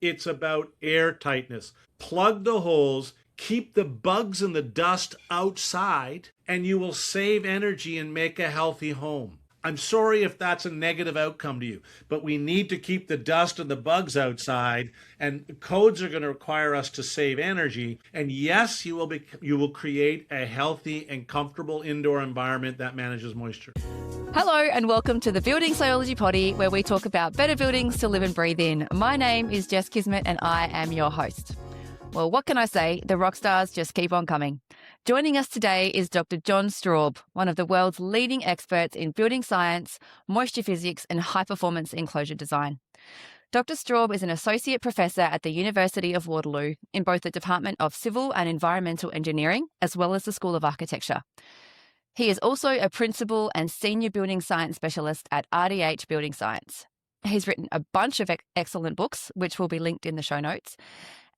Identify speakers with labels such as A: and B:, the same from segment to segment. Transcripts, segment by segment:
A: It's about air tightness. Plug the holes, keep the bugs and the dust outside, and you will save energy and make a healthy home. I'm sorry if that's a negative outcome to you, but we need to keep the dust and the bugs outside, and codes are going to require us to save energy. And yes, you will create a healthy and comfortable indoor environment that manages moisture.
B: Hello and welcome to the Building Sciology Potty, where we talk about better buildings to live and breathe in. My name is Jess Kismet and I am your host. Well, what can I say? The rock stars just keep on coming. Joining us today is Dr. John Straube, one of the world's leading experts in building science, moisture physics and high-performance enclosure design. Dr. Straube is an associate professor at the University of Waterloo in both the Department of Civil and Environmental Engineering, as well as the School of Architecture. He is also a principal and senior building science specialist at RDH Building Science. He's written a bunch of excellent books, which will be linked in the show notes.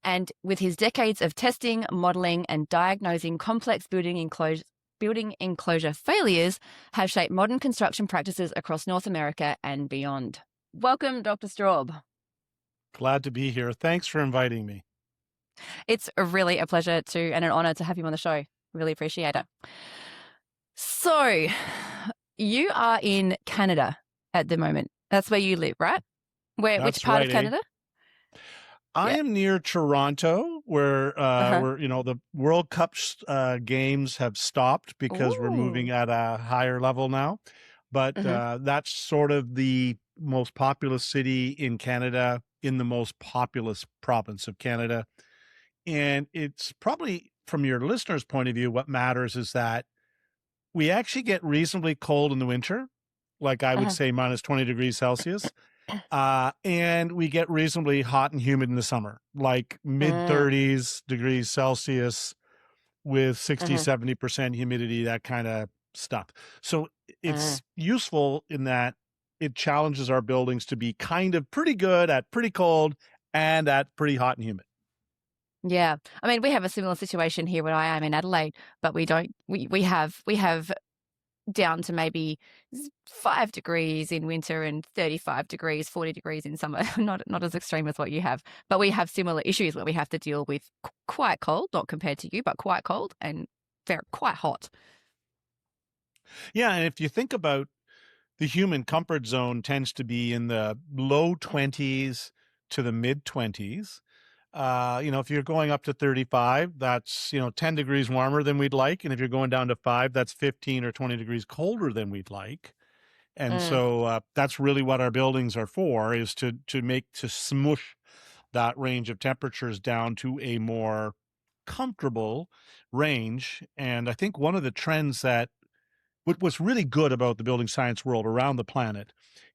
B: And with his decades of testing, modelling and diagnosing complex building enclosure failures, have shaped modern construction practices across North America and beyond. Welcome, Dr. Straube.
C: Glad to be here. Thanks for inviting me.
B: It's really a pleasure and an honour to have you on the show. Really appreciate it. So, you are in Canada at the moment. That's where you live, right? Which part of Canada?
C: I am near Toronto, where the World Cup games have stopped because we're moving at a higher level now. But that's sort of the most populous city in Canada, in the most populous province of Canada. And it's probably, from your listeners' point of view, what matters is that we actually get reasonably cold in the winter, like I would say minus 20 degrees Celsius. And we get reasonably hot and humid in the summer, like mid-30s degrees Celsius with 60-70% humidity, that kind of stuff. So it's useful in that it challenges our buildings to be kind of pretty good at pretty cold and at pretty hot and humid.
B: Yeah. I mean, we have a similar situation here where I am in Adelaide, but we have down to maybe 5 degrees in winter and 35 degrees, 40 degrees in summer. Not as extreme as what you have, but we have similar issues where we have to deal with quite cold, not compared to you, but quite cold and quite hot.
C: Yeah. And if you think about the human comfort zone tends to be in the low 20s to the mid 20s. If you're going up to 35, that's, 10 degrees warmer than we'd like. And if you're going down to 5, that's 15 or 20 degrees colder than we'd like. And so that's really what our buildings are for, is to smush that range of temperatures down to a more comfortable range. And I think one of the trends what's really good about the building science world around the planet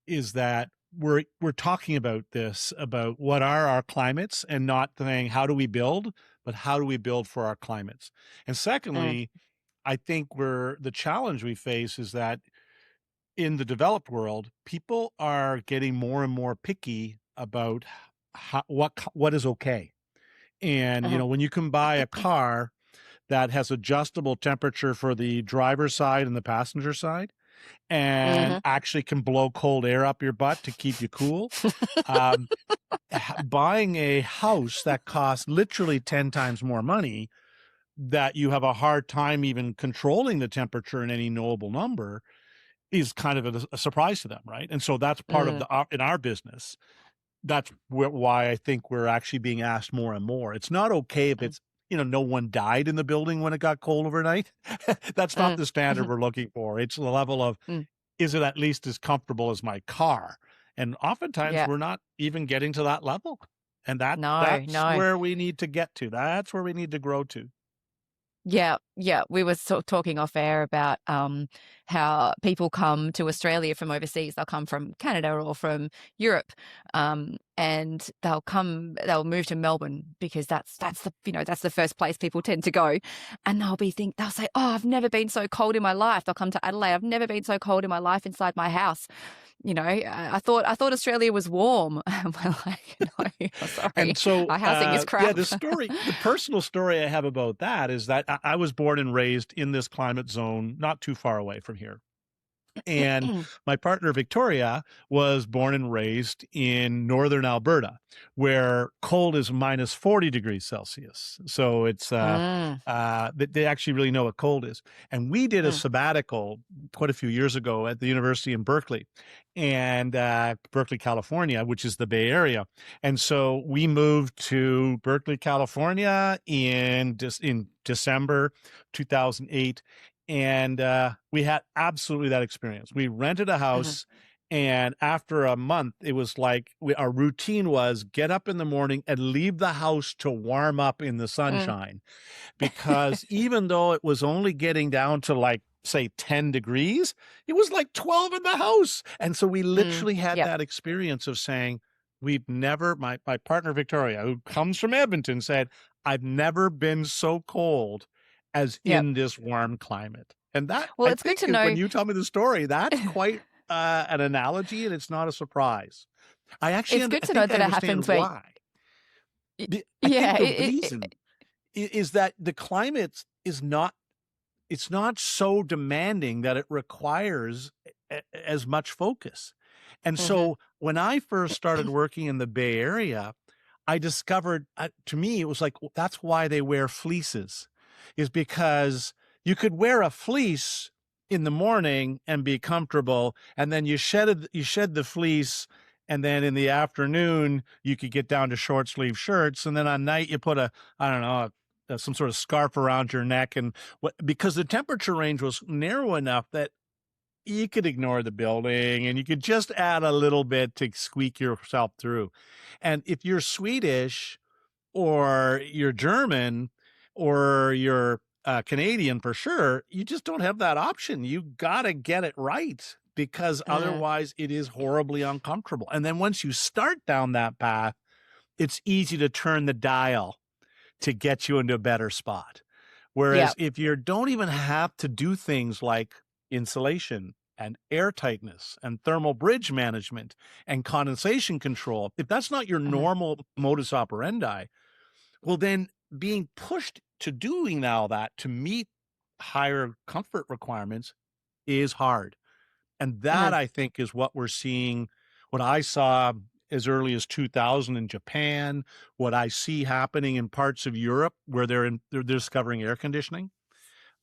C: is that we're talking about what are our climates, and not saying how do we build, but how do we build for our climates. And secondly, I think the challenge we face is that in the developed world, people are getting more and more picky about what is okay. And when you can buy a car that has adjustable temperature for the driver's side and the passenger side, and actually can blow cold air up your butt to keep you cool. Buying a house that costs literally 10 times more money, that you have a hard time even controlling the temperature in any knowable number, is kind of a surprise to them, right? And so that's part of in our business. That's why I think we're actually being asked more and more. It's not okay if it's no one died in the building when it got cold overnight. That's not the standard we're looking for. It's the level of, is it at least as comfortable as my car? And oftentimes we're not even getting to that level. And that's where we need to get to. That's where we need to grow to.
B: Yeah. We were talking off air about how people come to Australia from overseas. They'll come from Canada or from Europe, and they'll move to Melbourne because that's the first place people tend to go. And they'll say, "Oh, I've never been so cold in my life." They'll come to Adelaide. "I've never been so cold in my life inside my house." I thought Australia was warm. We're like, no, sorry.
C: And so,
B: our housing is crap.
C: The personal story I have about that is that I was born and raised in this climate zone, not too far away from here. And my partner, Victoria, was born and raised in northern Alberta, where cold is minus 40 degrees Celsius. So it's, they actually really know what cold is. And we did a sabbatical quite a few years ago at the university in Berkeley, and Berkeley, California, which is the Bay Area. And so we moved to Berkeley, California in December 2008. And we had absolutely that experience. We rented a house, and after a month, it was like our routine was get up in the morning and leave the house to warm up in the sunshine. Because even though it was only getting down to like, say, 10 degrees, it was like 12 in the house. And so we literally had that experience of saying, we've never, my partner, Victoria, who comes from Edmonton, said, I've never been so cold as in this warm climate. And that,
B: well, it's good to know.
C: When you tell me the story, that's quite an analogy, and it's not a surprise.
B: It's good to know that it happens
C: why. I think the reason is that the climate is not, it's not so demanding that it requires as much focus. And so when I first started working in the Bay Area, I discovered, to me, it was like, that's why they wear fleeces, is because you could wear a fleece in the morning and be comfortable, and then you shed the fleece, and then in the afternoon you could get down to short sleeve shirts, and then at night you put some sort of scarf around your neck, and because the temperature range was narrow enough that you could ignore the building and you could just add a little bit to squeak yourself through. And if you're Swedish or you're German or you're Canadian, for sure, you just don't have that option. You got to get it right, because otherwise it is horribly uncomfortable. And then once you start down that path, it's easy to turn the dial to get you into a better spot. Whereas if you don't even have to do things like insulation and air tightness and thermal bridge management and condensation control, if that's not your normal modus operandi, well, then being pushed to doing all that to meet higher comfort requirements is hard. And that, I think, is what we're seeing, what I saw as early as 2000 in Japan, what I see happening in parts of Europe where they're discovering air conditioning.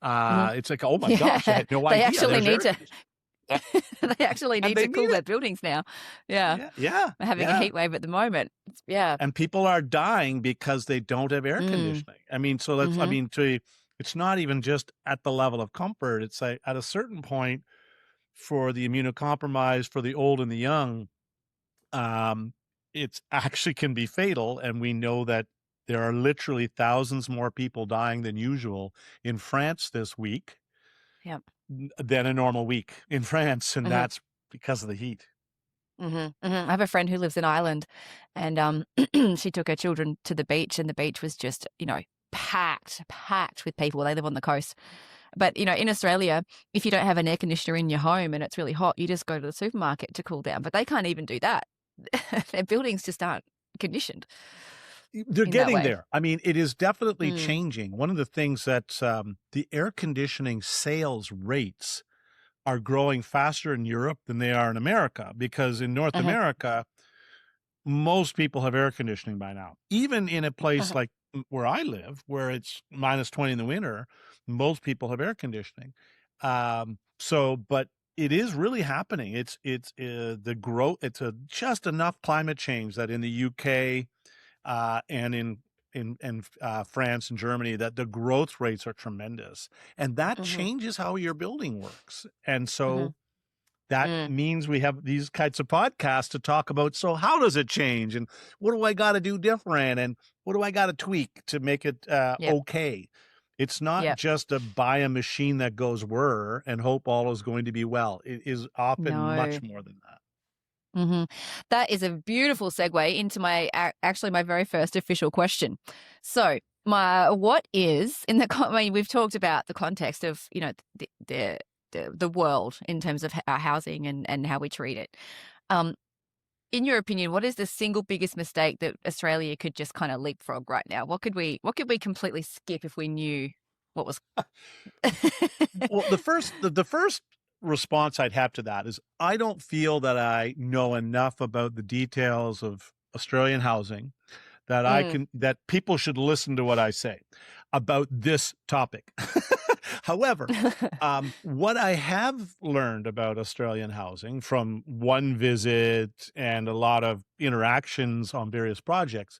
C: It's like, oh my gosh, I had no idea.
B: They actually need to. They actually need to cool their buildings now. Yeah. We're having a heat wave at the moment.
C: And people are dying because they don't have air conditioning. I mean, so that's, I mean, it's not even just at the level of comfort. It's like at a certain point for the immunocompromised, for the old and the young, it's actually can be fatal. And we know that there are literally thousands more people dying than usual in France this week. Than a normal week in France, and that's because of the heat.
B: I have a friend who lives in Ireland, and she took her children to the beach, and the beach was just, packed with people. They live on the coast. But, in Australia, if you don't have an air conditioner in your home and it's really hot, you just go to the supermarket to cool down. But they can't even do that. Their buildings just aren't conditioned.
C: They're getting there. I mean, it is definitely changing. One of the things that the air conditioning sales rates are growing faster in Europe than they are in America, because in North America, most people have air conditioning by now. Even in a place like where I live, where it's minus 20 in the winter, most people have air conditioning. But it is really happening. It's the growth. It's just enough climate change that in the UK, and in France and Germany, that the growth rates are tremendous, and that changes how your building works. And so that means we have these kinds of podcasts to talk about. So how does it change, and what do I got to do different, and what do I got to tweak to make it okay? It's not just to buy a machine that goes whir and hope all is going to be well. It is often much more than that.
B: That is a beautiful segue into my very first official question. So, what is we've talked about the context of the world in terms of our housing and how we treat it. In your opinion, what is the single biggest mistake that Australia could just kind of leapfrog right now? What could we completely skip if we knew what was?
C: Well, the first response I'd have to that is I don't feel that I know enough about the details of Australian housing that that people should listen to what I say about this topic. However, what I have learned about Australian housing from one visit and a lot of interactions on various projects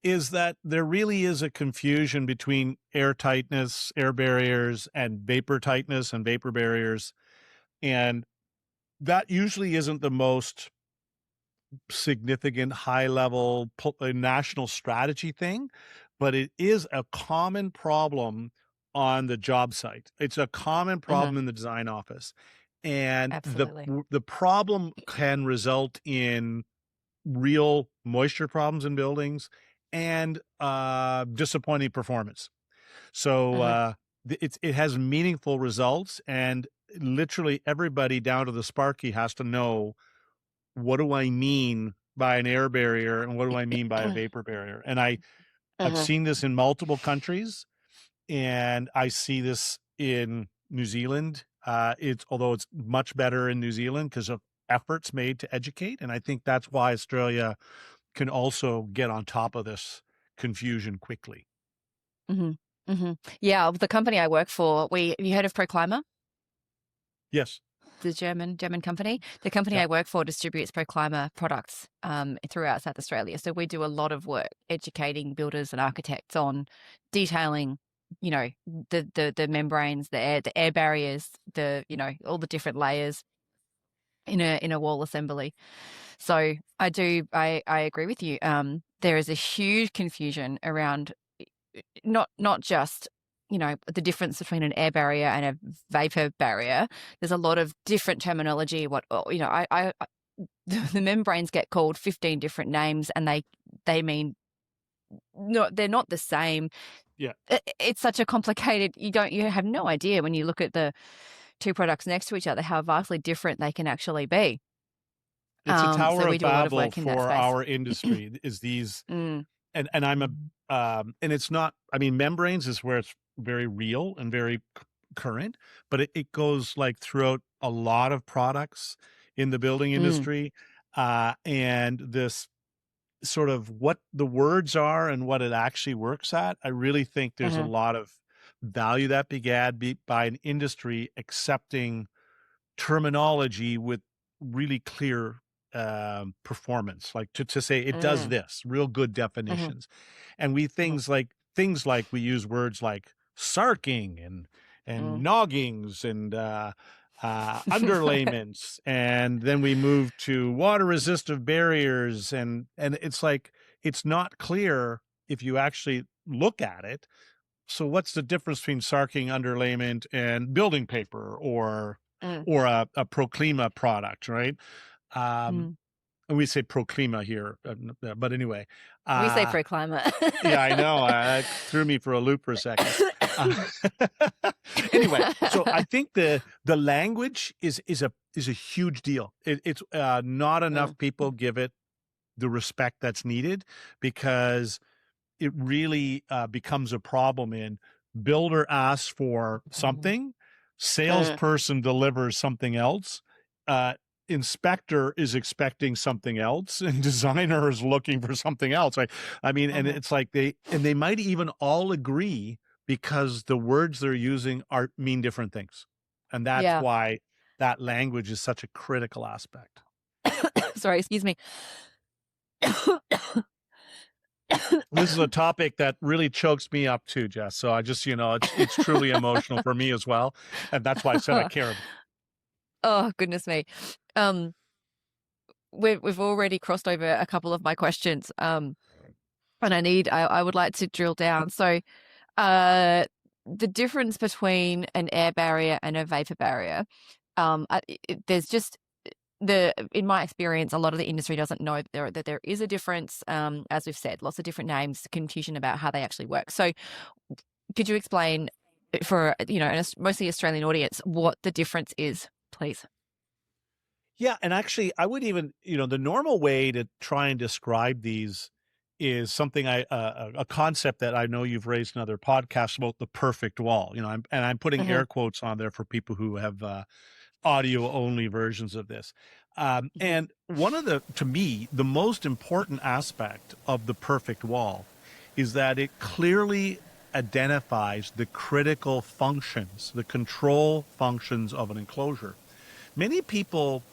C: is that there really is a confusion between air tightness, air barriers, and vapor tightness and vapor barriers. And that usually isn't the most significant high-level national strategy thing, but it is a common problem on the job site. It's a common problem in the design office. And the problem can result in real moisture problems in buildings and disappointing performance. So it has meaningful results, and literally everybody down to the Sparky has to know, what do I mean by an air barrier and what do I mean by a vapor barrier? And I've seen this in multiple countries, and I see this in New Zealand. Although it's much better in New Zealand because of efforts made to educate. And I think that's why Australia can also get on top of this confusion quickly.
B: Yeah, the company I work for, have you heard of ProClimate?
C: Yes.
B: The German company. The company I work for distributes ProClimate products throughout South Australia. So we do a lot of work educating builders and architects on detailing, the membranes, the air barriers, all the different layers in a wall assembly. So I agree with you. There is a huge confusion around not just the difference between an air barrier and a vapor barrier. There's a lot of different terminology. The membranes get called 15 different names, and they mean they're not the same.
C: Yeah,
B: it's such a complicated. You have no idea when you look at the two products next to each other how vastly different they can actually be.
C: It's a Tower of Babel for our industry. Is these and I'm and it's not. I mean, membranes is where it's very real and very current, but it goes like throughout a lot of products in the building industry, and this sort of what the words are and what it actually works at. I really think there's a lot of value that began by an industry accepting terminology with really clear performance, like to say it does this, real good definitions. And things like we use words like sarking and noggings and underlayments, and then we move to water resistive barriers, and it's like it's not clear if you actually look at it. So what's the difference between sarking, underlayment, and building paper or a ProClimate product, right? And we say ProClimate here, but anyway.
B: We say ProClimate.
C: Yeah, I know. It threw me for a loop for a second. Anyway, so I think the language is a huge deal. It's not enough people give it the respect that's needed, because it really becomes a problem in builder asks for something, salesperson delivers something else, inspector is expecting something else, and designer is looking for something else. Right? I mean, and it's like they might even all agree because the words they're using mean different things. And that's why that language is such a critical aspect.
B: Sorry, excuse me.
C: This is a topic that really chokes me up too, Jess. So I just, it's truly emotional for me as well. And that's why I said I care.
B: Oh, goodness me. We've already crossed over a couple of my questions. And I would like to drill down. So the difference between an air barrier and a vapor barrier, there's just in my experience, a lot of the industry doesn't know that there is a difference. As we've said, lots of different names, confusion about how they actually work. So could you explain for, a mostly Australian audience, what the difference is, please?
C: Yeah. And actually I would even, the normal way to try and describe these is something a concept that I know you've raised in other podcasts about, the perfect wall, I'm putting air quotes on there for people who have audio only versions of this. And one of to me, the most important aspect of the perfect wall is that it clearly identifies the critical functions, the control functions of an enclosure. Many people,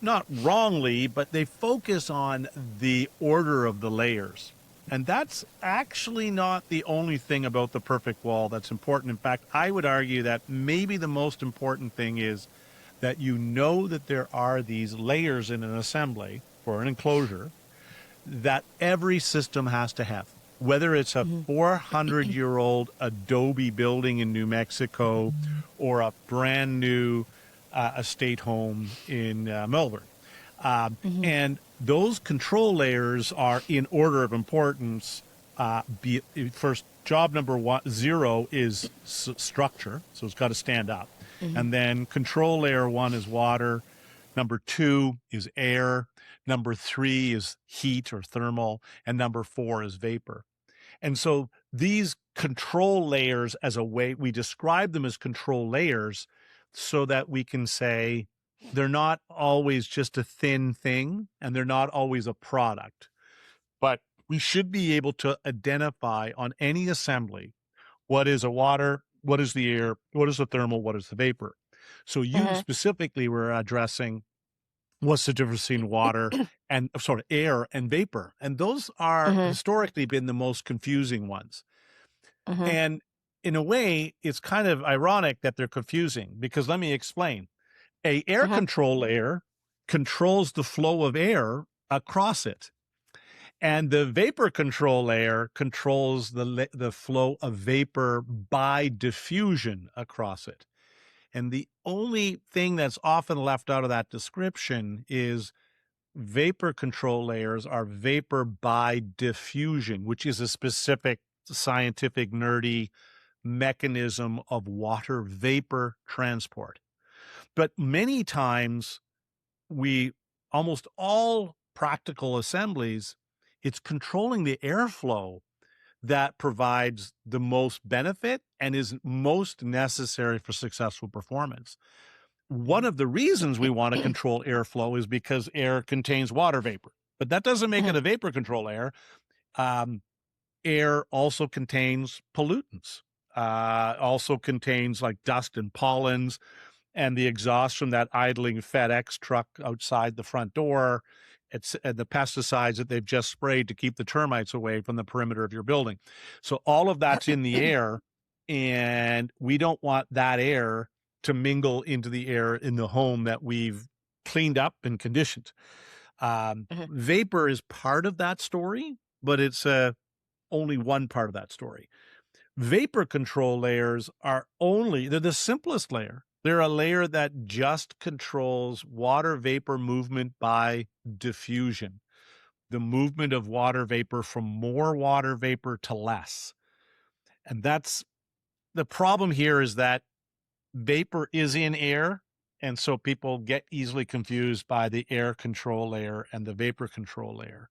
C: not wrongly, but they focus on the order of the layers. And that's actually not the only thing about the perfect wall that's important. In fact, I would argue that maybe the most important thing is that you know that there are these layers in an assembly for an enclosure that every system has to have. Whether it's a 400-year-old adobe building in New Mexico or a brand new estate home in Melbourne. And those control layers are in order of importance. First, job number 0 is structure, so it's got to stand up. And then control layer 1 is water. Number 2 is air. Number 3 is heat or thermal. And number 4 is vapor. And so these control layers, as a way, we describe them as control layers so that we can say they're not always just a thin thing and they're not always a product. But we should be able to identify on any assembly what is a water, what is the air, what is the thermal, what is the vapor. So you specifically were addressing what's the difference between water and air and vapor. And those are historically been the most confusing ones. And in a way, it's kind of ironic that they're confusing because let me explain. A air control layer controls the flow of air across it. And the vapor control layer controls the flow of vapor by diffusion across it. And the only thing that's often left out of that description is vapor control layers are vapor by diffusion, which is a specific scientific nerdy mechanism of water vapor transport. But many times almost all practical assemblies, it's controlling the airflow that provides the most benefit and is most necessary for successful performance. One of the reasons we want to control airflow is because air contains water vapor, but that doesn't make it a vapor control layer. Air also contains pollutants, also contains like dust and pollens and the exhaust from that idling FedEx truck outside the front door. It's the pesticides that they've just sprayed to keep the termites away from the perimeter of your building. So all of that's in the air, and we don't want that air to mingle into the air in the home that we've cleaned up and conditioned. Vapor is part of that story, but it's only one part of that story. Vapor control layers they're the simplest layer. They're a layer that just controls water vapor movement by diffusion, the movement of water vapor from more water vapor to less. And that's the problem here, is that vapor is in air. And so people get easily confused by the air control layer and the vapor control layer.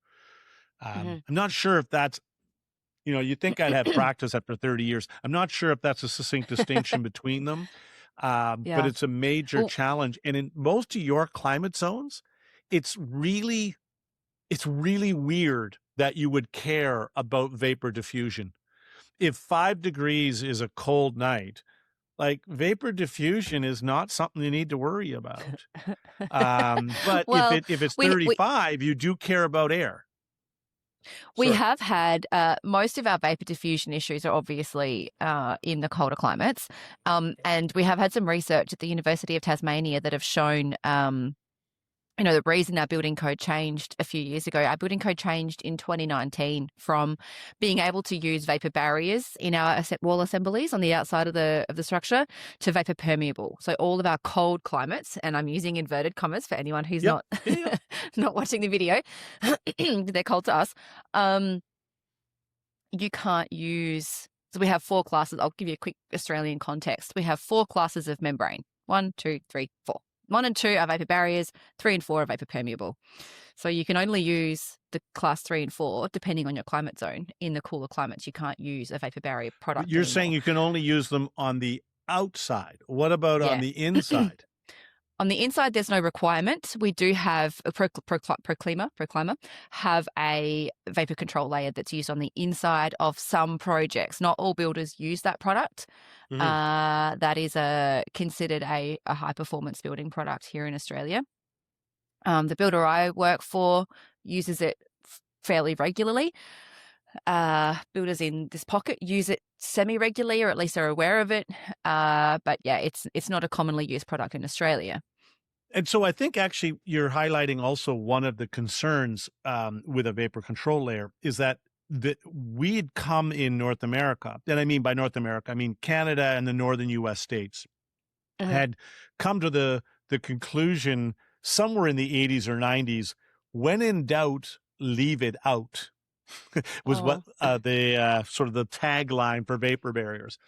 C: I'm not sure if that's, you think I'd have practice after 30 years. I'm not sure if that's a succinct distinction between them. But it's a major challenge. And in most of your climate zones, it's really weird that you would care about vapor diffusion. If 5 degrees is a cold night, like vapor diffusion is not something you need to worry about. But if it's 35, you do care about air.
B: We have had most of our vapor diffusion issues are obviously in the colder climates. And we have had some research at the University of Tasmania that have shown, the reason our building code changed a few years ago. Our building code changed in 2019 from being able to use vapor barriers in our wall assemblies on the outside of the structure to vapor permeable. So all of our cold climates, and I'm using inverted commas for anyone who's not not watching the video, they're cold to us. You can't use. So we have 4 classes. I'll give you a quick Australian context. We have 4 classes of membrane. 1, 2, 3, 4. 1 and 2 are vapor barriers, 3 and 4 are vapor permeable. So you can only use the class 3 and 4 depending on your climate zone. In the cooler climates, you can't use a vapor barrier product.
C: You're saying you can only use them on the outside. What about on the inside?
B: On the inside, there's no requirement. We do have a Proclaimer have a vapor control layer that's used on the inside of some projects. Not all builders use that product. That is considered a high performance building product here in Australia. The builder I work for uses it fairly regularly. Builders in this pocket use it semi-regularly, or at least are aware of it. But yeah, it's not a commonly used product in Australia.
C: And so I think actually you're highlighting also one of the concerns with a vapor control layer is that we'd come in North America, and I mean by North America, I mean Canada and the northern U.S. states, had come to the conclusion somewhere in the 80s or 90s, when in doubt, leave it out. was what the sort of the tagline for vapor barriers.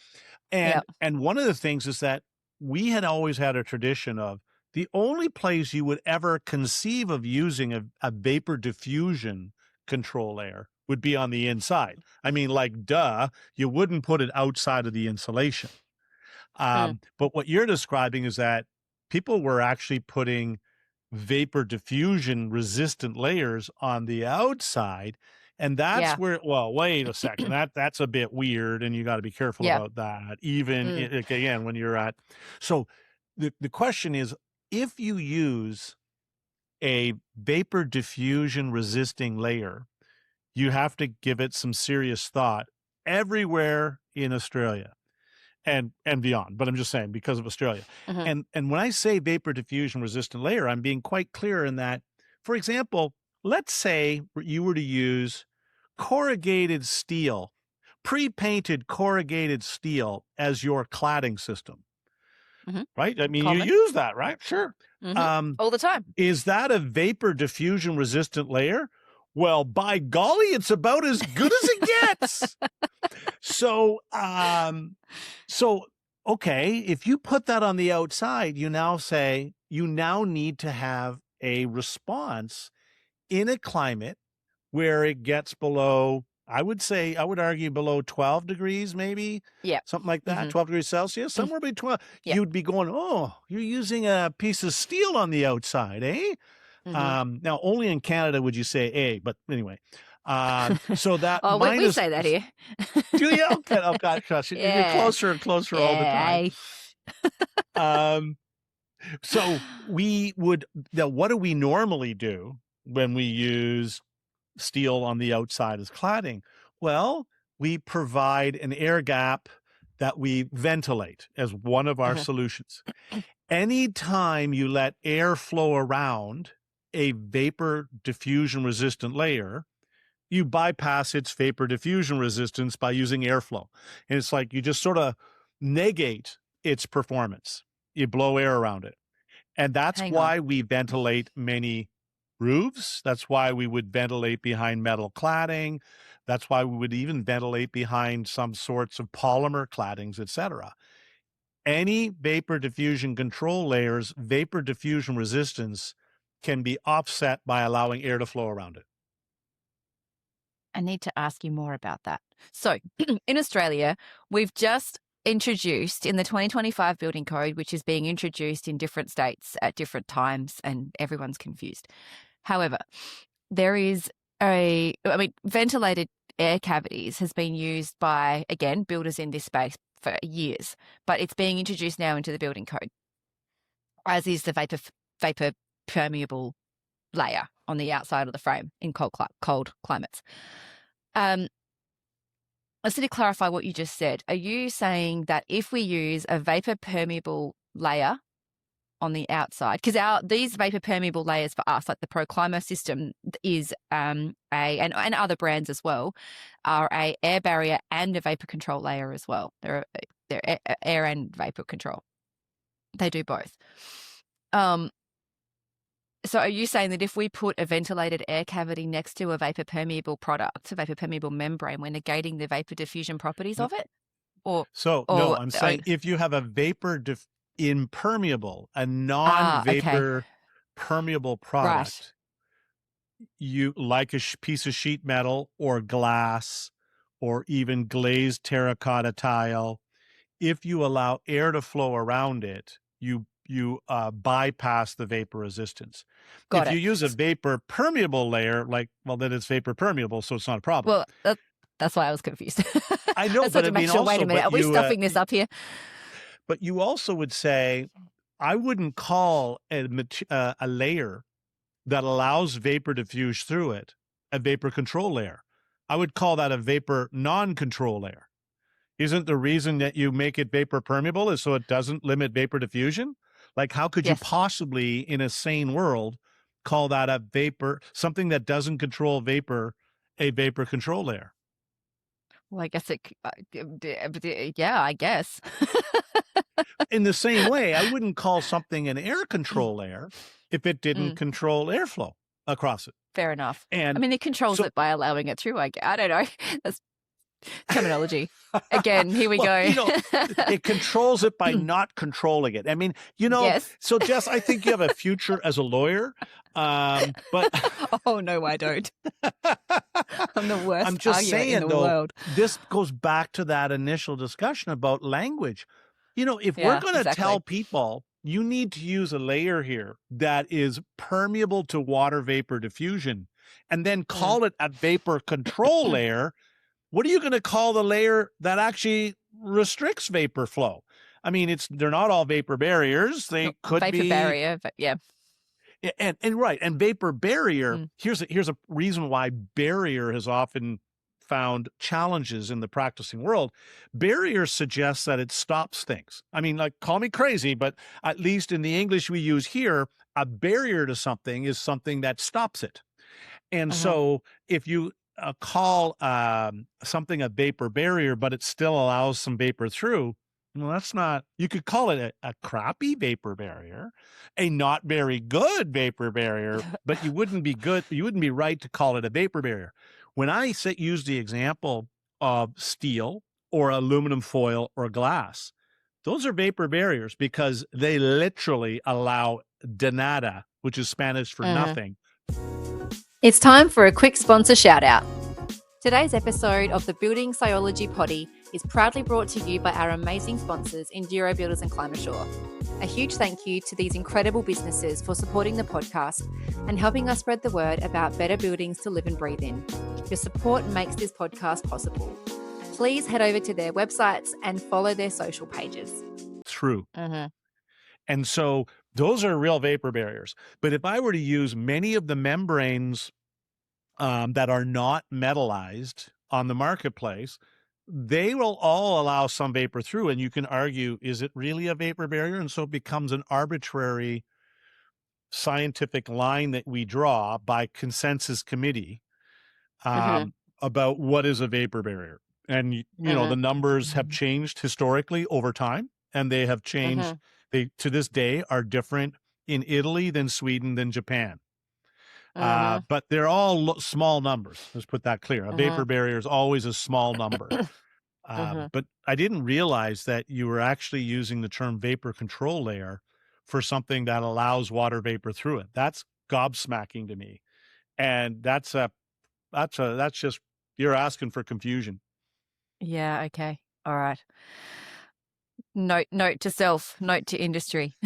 C: And one of the things is that we had always had a tradition of the only place you would ever conceive of using a vapor diffusion control layer would be on the inside. I mean, like, duh, you wouldn't put it outside of the insulation. But what you're describing is that people were actually putting vapor diffusion resistant layers on the outside. And that's where, well, wait a second, that's a bit weird, and you got to be careful about that, even again, when you're at. So the question is, if you use a vapor diffusion resisting layer, you have to give it some serious thought everywhere in Australia and beyond. But I'm just saying, because of Australia. And when I say vapor diffusion resistant layer, I'm being quite clear in that, for example, let's say you were to use corrugated steel, pre-painted corrugated steel as your cladding system. Right? I mean, you use that, right? Sure.
B: All the time.
C: Is that a vapor diffusion resistant layer? Well, by golly, it's about as good as it gets. So, okay, if you put that on the outside, you now say you now need to have a response in a climate where it gets below, I would argue below 12 degrees, maybe. Yeah. Something like that, 12 degrees Celsius, somewhere between 12. You'd be going, oh, you're using a piece of steel on the outside, eh? Now, only in Canada would you say but anyway. So that
B: we say that here.
C: Do you? Okay, oh, gosh, you're closer and closer all the time. So we would, now what do we normally do when we use steel on the outside as cladding? Well, we provide an air gap that we ventilate as one of our solutions. Anytime you let air flow around a vapor diffusion resistant layer, you bypass its vapor diffusion resistance by using airflow. And it's like you just sort of negate its performance. You blow air around it. And that's why we ventilate many roofs. That's why we would ventilate behind metal cladding. That's why we would even ventilate behind some sorts of polymer claddings, etc. Any vapor diffusion control layers, vapor diffusion resistance can be offset by allowing air to flow around it.
B: I need to ask you more about that. So in Australia, we've just introduced in the 2025 building code, which is being introduced in different states at different times, and everyone's confused. However, there is ventilated air cavities has been used by, again, builders in this space for years, but it's being introduced now into the building code, as is the vapor permeable layer on the outside of the frame in cold climates. I just need to clarify what you just said. Are you saying that if we use a vapor permeable layer on the outside, because these vapor permeable layers for us, like the Proclaimer system, is and other brands as well, are a air barrier and a vapor control layer as well. They're air and vapor control. They do both. So are you saying that if we put a ventilated air cavity next to a vapor permeable product, a vapor permeable membrane, we're negating the vapor diffusion properties of it? No,
C: I'm saying if you have a vapor impermeable, a non-vapor permeable product, you like a piece of sheet metal or glass or even glazed terracotta tile, if you allow air to flow around it, you bypass the vapor resistance.
B: Got
C: If
B: it.
C: you use a vapor permeable layer, then it's vapor permeable, so it's not a problem.
B: Well, that's why I was confused.
C: I know,
B: That's to make sure. Wait a minute, are we stuffing this up here?
C: But you also would say, I wouldn't call a layer that allows vapor diffuse through it a vapor control layer. I would call that a vapor non-control layer. Isn't the reason that you make it vapor permeable is so it doesn't limit vapor diffusion? Like, how could you possibly, in a sane world, call that a vapor, something that doesn't control vapor, a vapor control layer?
B: Well, I guess yeah, I guess.
C: In the same way, I wouldn't call something an air control layer if it didn't control airflow across it.
B: Fair enough.
C: And
B: I mean, it controls it by allowing it through. I don't know. That's terminology. Again, here we go.
C: It controls it by not controlling it. I mean,
B: Yes.
C: So Jess, I think you have a future as a lawyer. But
B: oh no, I don't. I'm the worst.
C: I'm just saying,
B: in the world.
C: This goes back to that initial discussion about language. If we're going to tell people you need to use a layer here that is permeable to water vapor diffusion, and then call it a vapor control layer, what are you going to call the layer that actually restricts vapor flow? I mean, they're not all vapor barriers. They could be
B: vapor barrier, but yeah.
C: And right. And vapor barrier, here's a reason why barrier has often found challenges in the practicing world. Barrier suggests that it stops things. I mean, like, call me crazy, but at least in the English we use here, a barrier to something is something that stops it. And so if you call something a vapor barrier, but it still allows some vapor through, well, that's not, you could call it a crappy vapor barrier, a not very good vapor barrier, but you wouldn't be right to call it a vapor barrier. When I use the example of steel or aluminum foil or glass, those are vapor barriers because they literally allow de nada, which is Spanish for nothing.
B: It's time for a quick sponsor shout out. Today's episode of the Building Sciology Potty is proudly brought to you by our amazing sponsors, Enduro Builders and Climasure. A huge thank you to these incredible businesses for supporting the podcast and helping us spread the word about better buildings to live and breathe in. Your support makes this podcast possible. Please head over to their websites and follow their social pages.
C: True. And so those are real vapor barriers. But if I were to use many of the membranes that are not metallized on the marketplace, they will all allow some vapor through. And you can argue, is it really a vapor barrier? And so it becomes an arbitrary scientific line that we draw by consensus committee about what is a vapor barrier. And, the numbers have changed historically over time, and they have changed. They, to this day, are different in Italy than Sweden than Japan. But they're all small numbers. Let's put that clear. A vapor barrier is always a small number. But I didn't realize that you were actually using the term vapor control layer for something that allows water vapor through it. That's gobsmacking to me. And that's just, you're asking for confusion.
B: Yeah. Okay. All right. Note to self, note to industry.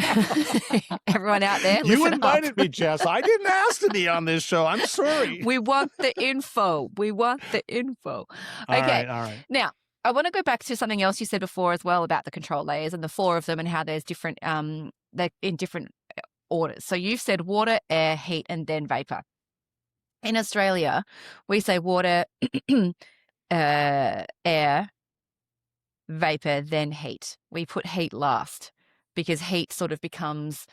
B: Everyone out there,
C: you invited me, Jess. I didn't ask to be on this show. I'm sorry.
B: We want the info. Okay.
C: All right.
B: Now, I want to go back to something else you said before as well about the control layers and the 4 of them and how there's different, they're in different orders. So you've said water, air, heat, and then vapor. In Australia, we say water, air, vapor, then heat. We put heat last because heat sort of becomes,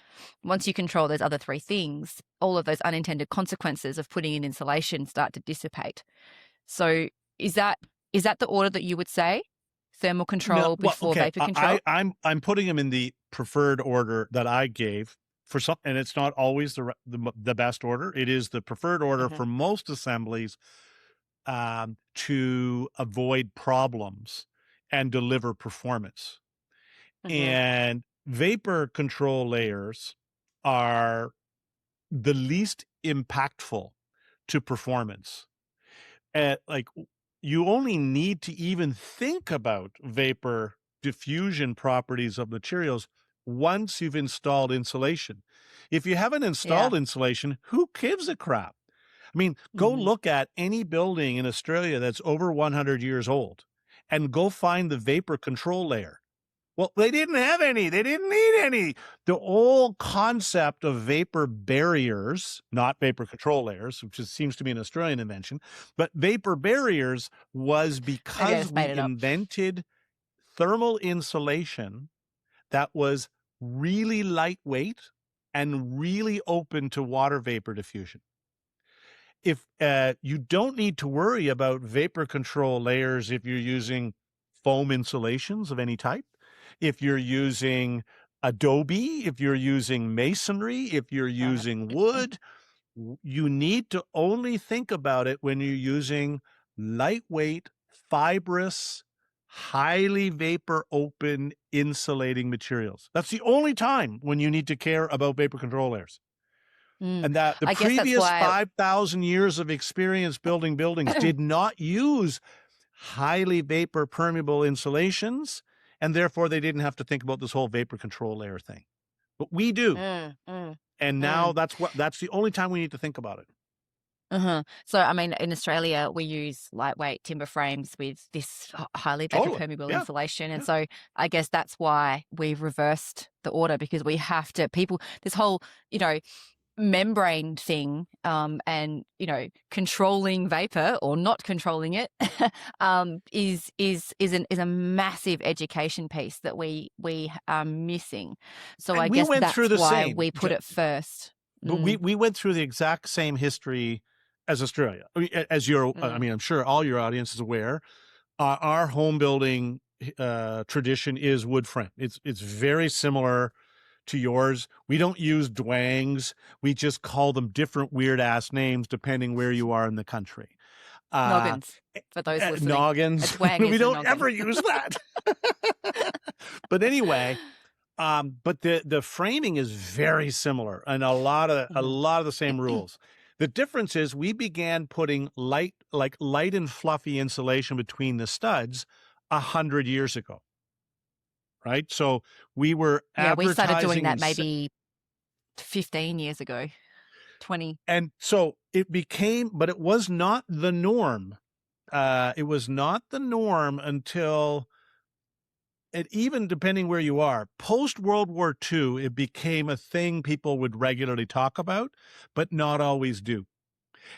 B: once you control those other 3 things, all of those unintended consequences of putting in insulation start to dissipate. So is that the order that you would say? Thermal control before vapor control?
C: I'm putting them in the preferred order that I gave for some, and it's not always the best order. It is the preferred order for most assemblies to avoid problems and deliver performance. And vapor control layers are the least impactful to performance. Like, you only need to even think about vapor diffusion properties of materials once you've installed insulation. If you haven't installed insulation, who gives a crap? I mean, go look at any building in Australia that's over 100 years old and go find the vapor control layer. Well, they didn't have any. They didn't need any. The whole concept of vapor barriers, not vapor control layers, which seems to be an Australian invention, but vapor barriers was because we invented thermal insulation that was really lightweight and really open to water vapor diffusion. If you don't need to worry about vapor control layers if you're using foam insulations of any type, if you're using adobe, if you're using masonry, if you're using wood, you need to only think about it when you're using lightweight, fibrous, highly vapor open insulating materials. That's the only time when you need to care about vapor control layers. And that the previous 5,000 years of experience building buildings did not use highly vapor permeable insulations, and therefore they didn't have to think about this whole vapor control layer thing. But we do. And now that's the only time we need to think about it.
B: So, I mean, in Australia, we use lightweight timber frames with this highly vapor permeable insulation. And so I guess that's why we've reversed the order, because we have to, this whole, membrane thing, and, controlling vapor or not controlling it, is a massive education piece that we are missing. So I guess that's why we put it first.
C: But we went through the exact same history as Australia. As I'm sure all your audience is aware, our home building tradition is wood frame. It's very similar to yours. We don't use dwangs. We just call them different weird ass names depending where you are in the country.
B: Noggins, for those listening.
C: Noggins. We don't ever use that. But anyway, but the framing is very similar and a lot of the same rules. The difference is we began putting light and fluffy insulation between the studs 100 years ago. Right? So we were advertising.
B: We started doing that maybe 15 years ago, 20.
C: And so it became, but it was not the norm. It was not the norm until, and even depending where you are, post-World War II, it became a thing people would regularly talk about, but not always do,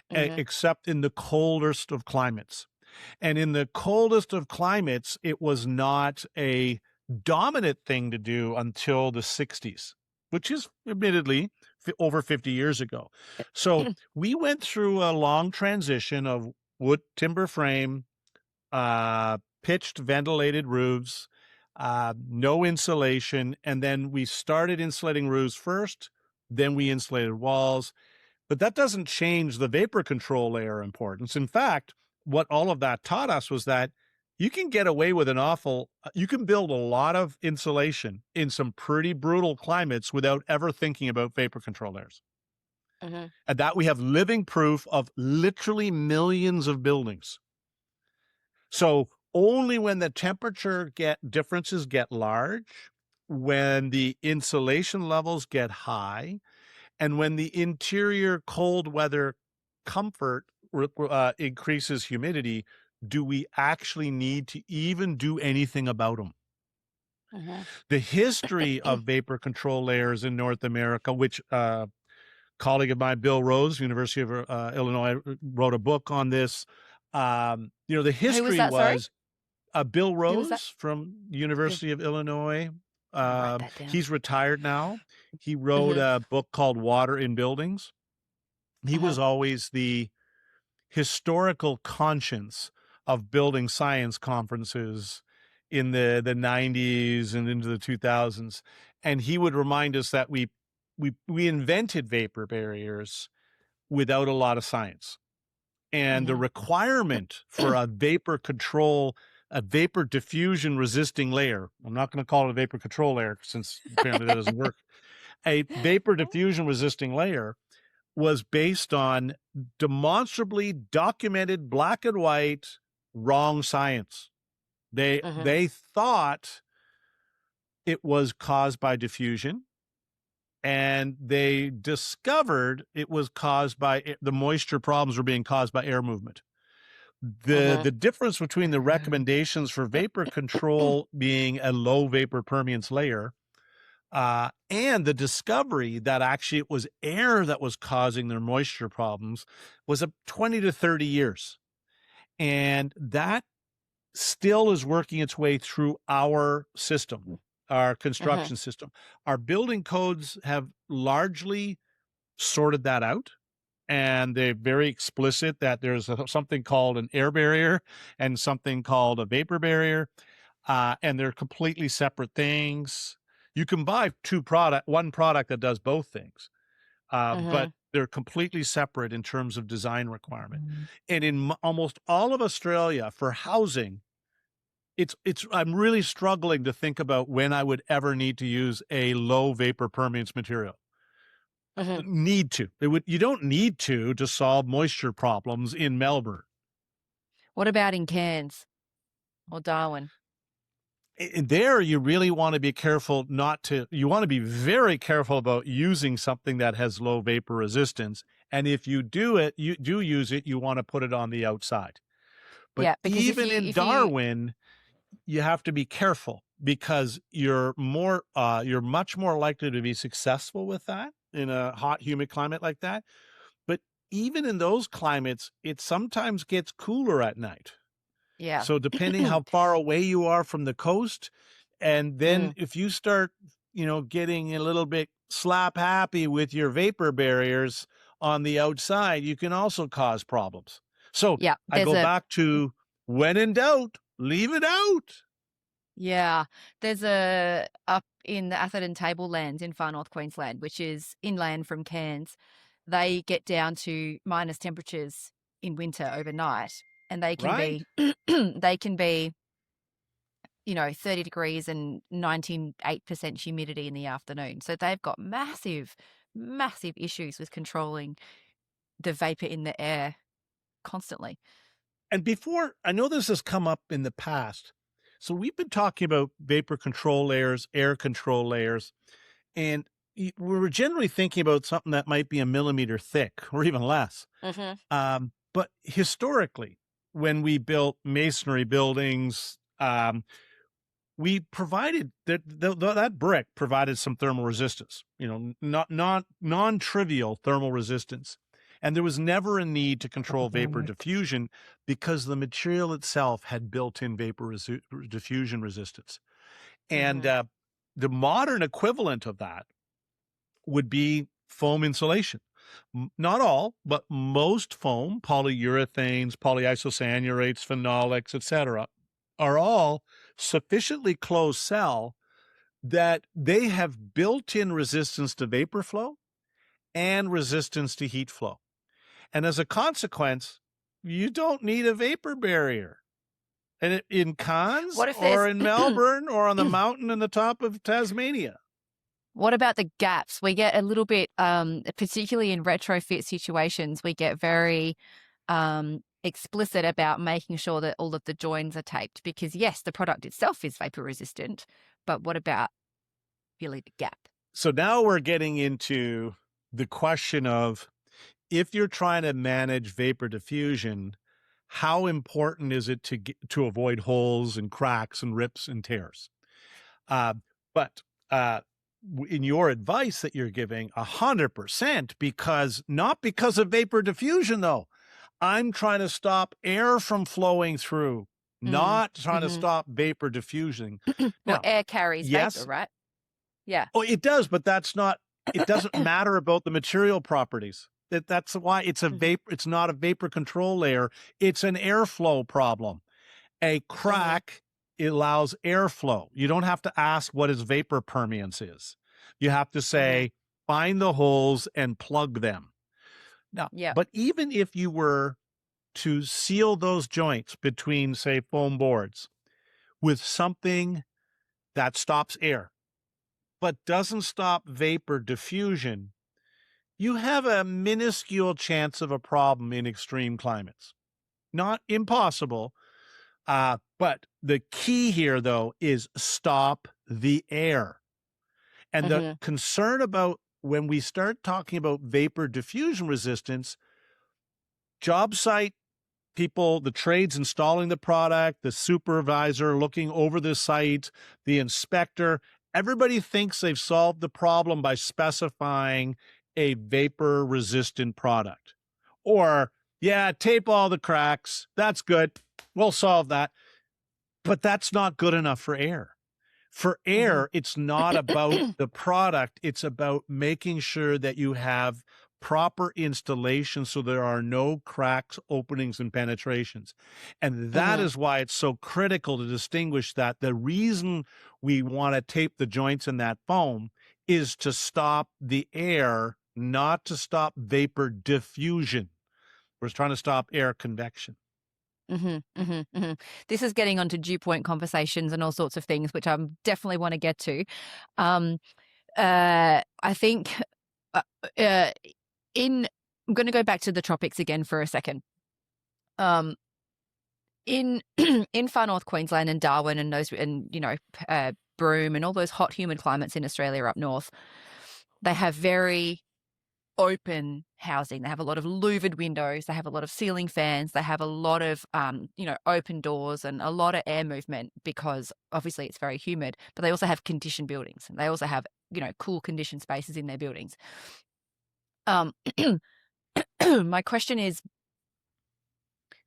C: except in the coldest of climates. And in the coldest of climates, it was not a dominant thing to do until the 60s, which is admittedly over 50 years ago. So we went through a long transition of wood timber frame, pitched ventilated roofs, no insulation, and then we started insulating roofs first, then we insulated walls. But that doesn't change the vapor control layer importance. In fact, what all of that taught us was that you can get away with you can build a lot of insulation in some pretty brutal climates without ever thinking about vapor control layers. And that we have living proof of literally millions of buildings. So only when the temperature differences get large, when the insulation levels get high, and when the interior cold weather comfort increases humidity, do we actually need to even do anything about them? The history of vapor control layers in North America, which a colleague of mine, Bill Rose, University of Illinois, wrote a book on this. The history was Bill Rose from University of Illinois. He's retired now. He wrote a book called Water in Buildings. He was always the historical conscience of building science conferences in the 90s and into the 2000s. And he would remind us that we invented vapor barriers without a lot of science. And the requirement for a vapor diffusion resisting layer, I'm not going to call it a vapor control layer since apparently that doesn't work. A vapor diffusion resisting layer was based on demonstrably documented black and white, wrong science. They thought it was caused by diffusion. And they discovered it was caused by the moisture problems were being caused by air movement. The difference between the recommendations for vapor control being a low vapor permeance layer and the discovery that actually it was air that was causing their moisture problems was 20 to 30 years. And that still is working its way through our system, our construction system. Our building codes have largely sorted that out. And they're very explicit that there's something called an air barrier and something called a vapor barrier. And they're completely separate things. You can buy one product that does both things, but they're completely separate in terms of design requirement. And in almost all of Australia for housing, I'm really struggling to think about when I would ever need to use a low vapor permeance material. Need to. You don't need to solve moisture problems in Melbourne.
B: What about in Cairns or Darwin?
C: There, you really want to be careful you want to be very careful about using something that has low vapor resistance. And if you do use it, you want to put it on the outside. But even in Darwin, you have to be careful because you're much more likely to be successful with that in a hot, humid climate like that. But even in those climates, it sometimes gets cooler at night.
B: Yeah.
C: So depending how far away you are from the coast, and then if you start, getting a little bit slap happy with your vapor barriers on the outside, you can also cause problems. So I go back to when in doubt, leave it out.
B: Yeah, there's up in the Atherton Tablelands in far north Queensland, which is inland from Cairns. They get down to minus temperatures in winter overnight, and they can be 30 degrees and 98% humidity in the afternoon. So they've got massive issues with controlling the vapor in the air constantly.
C: And I know this has come up in the past. So we've been talking about vapor control layers, air control layers, and we were generally thinking about something that might be a millimeter thick or even less. But historically, when we built masonry buildings, we provided that brick provided some thermal resistance, not non-trivial thermal resistance. And there was never a need to control vapor diffusion because the material itself had built-in vapor diffusion resistance. And the modern equivalent of that would be foam insulation. Not all, but most foam, polyurethanes, polyisocyanurates, phenolics, etc., are all sufficiently closed cell that they have built-in resistance to vapor flow and resistance to heat flow. And as a consequence, you don't need a vapor barrier. And in Cairns or in Melbourne or on the mountain in the top of Tasmania.
B: What about the gaps? We get a little bit, particularly in retrofit situations, we get very explicit about making sure that all of the joins are taped because, yes, the product itself is vapor resistant, but what about really the gap?
C: So now we're getting into the question of, if you're trying to manage vapor diffusion, how important is it to avoid holes and cracks and rips and tears? But in your advice that you're giving, 100%, not because of vapor diffusion, though. I'm trying to stop air from flowing through, not trying to stop vapor diffusing.
B: Well, air carries vapor, right? Yeah.
C: Oh, it does, but it doesn't matter about the material properties. That's why it's a vapor. It's not a vapor control layer. It's an airflow problem. A crack allows airflow. You don't have to ask what his vapor permeance is. You have to say, find the holes and plug them. Now, but even if you were to seal those joints between, say, foam boards with something that stops air, but doesn't stop vapor diffusion, you have a minuscule chance of a problem in extreme climates. Not impossible, but the key here, though, is stop the air. And
B: Mm-hmm.
C: the concern about when we start talking about vapor diffusion resistance, job site people, the trades installing the product, the supervisor looking over the site, the inspector, everybody thinks they've solved the problem by specifying a vapor resistant product. Or, yeah, tape all the cracks. That's good. We'll solve that. But that's not good enough for air. For air, it's not about the product. It's about making sure that you have proper installation so there are no cracks, openings, and penetrations. And that is why it's so critical to distinguish that the reason we want to tape the joints in that foam is to stop the air, not to stop vapor diffusion. We're trying to stop air convection.
B: This is getting onto dew point conversations and all sorts of things, which I definitely want to get to. I think I'm going to go back to the tropics again for a second. In far north Queensland and Darwin and those, and Broome and all those hot, humid climates in Australia up north, they have very open housing. They have a lot of louvered windows. They have a lot of ceiling fans. They have a lot of, open doors and a lot of air movement because obviously it's very humid, but they also have conditioned buildings. And they also have, cool conditioned spaces in their buildings. My question is,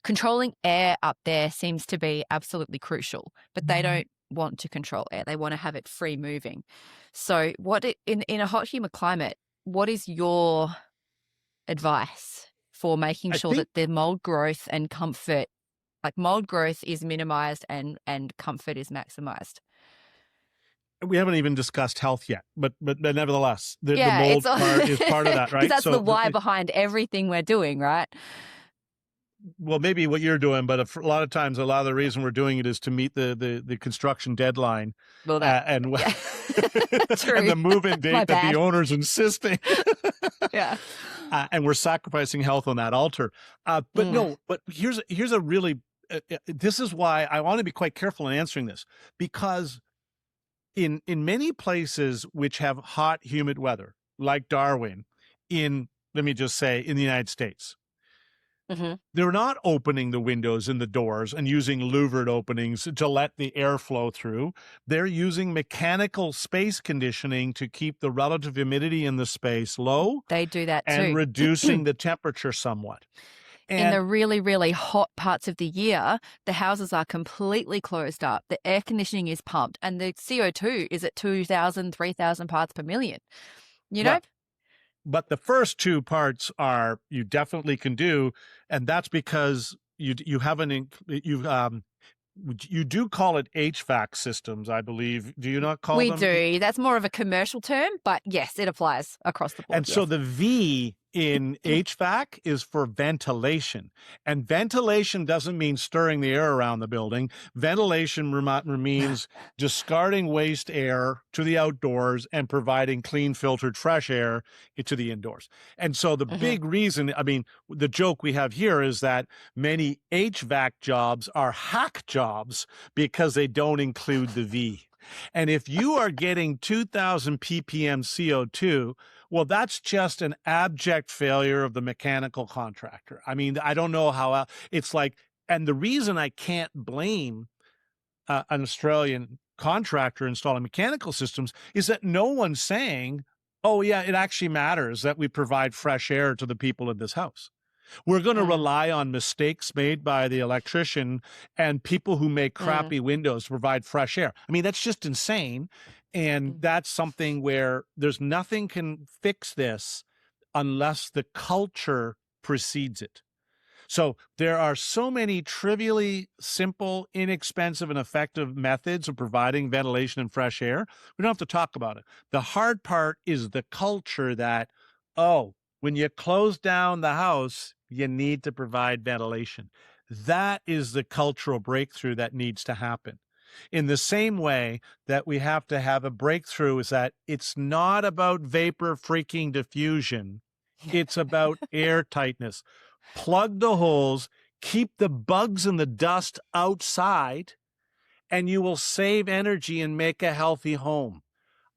B: controlling air up there seems to be absolutely crucial, but they don't want to control air. They want to have it free moving. So in a hot, humid climate, what is your advice for making sure that the mold growth and comfort, like mold growth is minimized and comfort is maximized?
C: We haven't even discussed health yet, but nevertheless, the mold part is part of that, right?
B: That's the why behind everything we're doing, right?
C: Well, maybe what you're doing, but a lot of times, a lot of the reason we're doing it is to meet the construction deadline.
B: Well,
C: and the move-in date that the owner's insisting.
B: Yeah.
C: And we're sacrificing health on that altar. But here's a really, this is why I want to be quite careful in answering this, because in many places which have hot, humid weather, like Darwin, let me just say, in the United States, they're not opening the windows and the doors and using louvered openings to let the air flow through. They're using mechanical space conditioning to keep the relative humidity in the space low.
B: They do that too.
C: And reducing the temperature somewhat. And
B: in the really, really hot parts of the year, the houses are completely closed up. The air conditioning is pumped and the CO2 is at 2,000, 3,000 parts per million. You know?
C: But the first two parts you definitely can do, and that's because you do call it HVAC systems, I believe. Do you not call them?
B: We do. That's more of a commercial term, but yes, it applies across the board.
C: And so the V in HVAC is for ventilation. And ventilation doesn't mean stirring the air around the building. Ventilation means discarding waste air to the outdoors and providing clean, filtered, fresh air to the indoors. And so the big reason, the joke we have here is that many HVAC jobs are hack jobs because they don't include the V. And if you are getting 2,000 ppm CO2, well, that's just an abject failure of the mechanical contractor. I don't know how it's like, and the reason I can't blame an Australian contractor installing mechanical systems is that no one's saying, oh yeah, it actually matters that we provide fresh air to the people in this house. We're going to rely on mistakes made by the electrician and people who make crappy windows to provide fresh air. That's just insane. And that's something where there's nothing can fix this unless the culture precedes it. So there are so many trivially simple, inexpensive, and effective methods of providing ventilation and fresh air. We don't have to talk about it. The hard part is the culture that, when you close down the house, you need to provide ventilation. That is the cultural breakthrough that needs to happen. In the same way that we have to have a breakthrough is that it's not about vapor freaking diffusion. It's about air tightness. Plug the holes, keep the bugs and the dust outside,
A: and you will save energy and make a healthy home.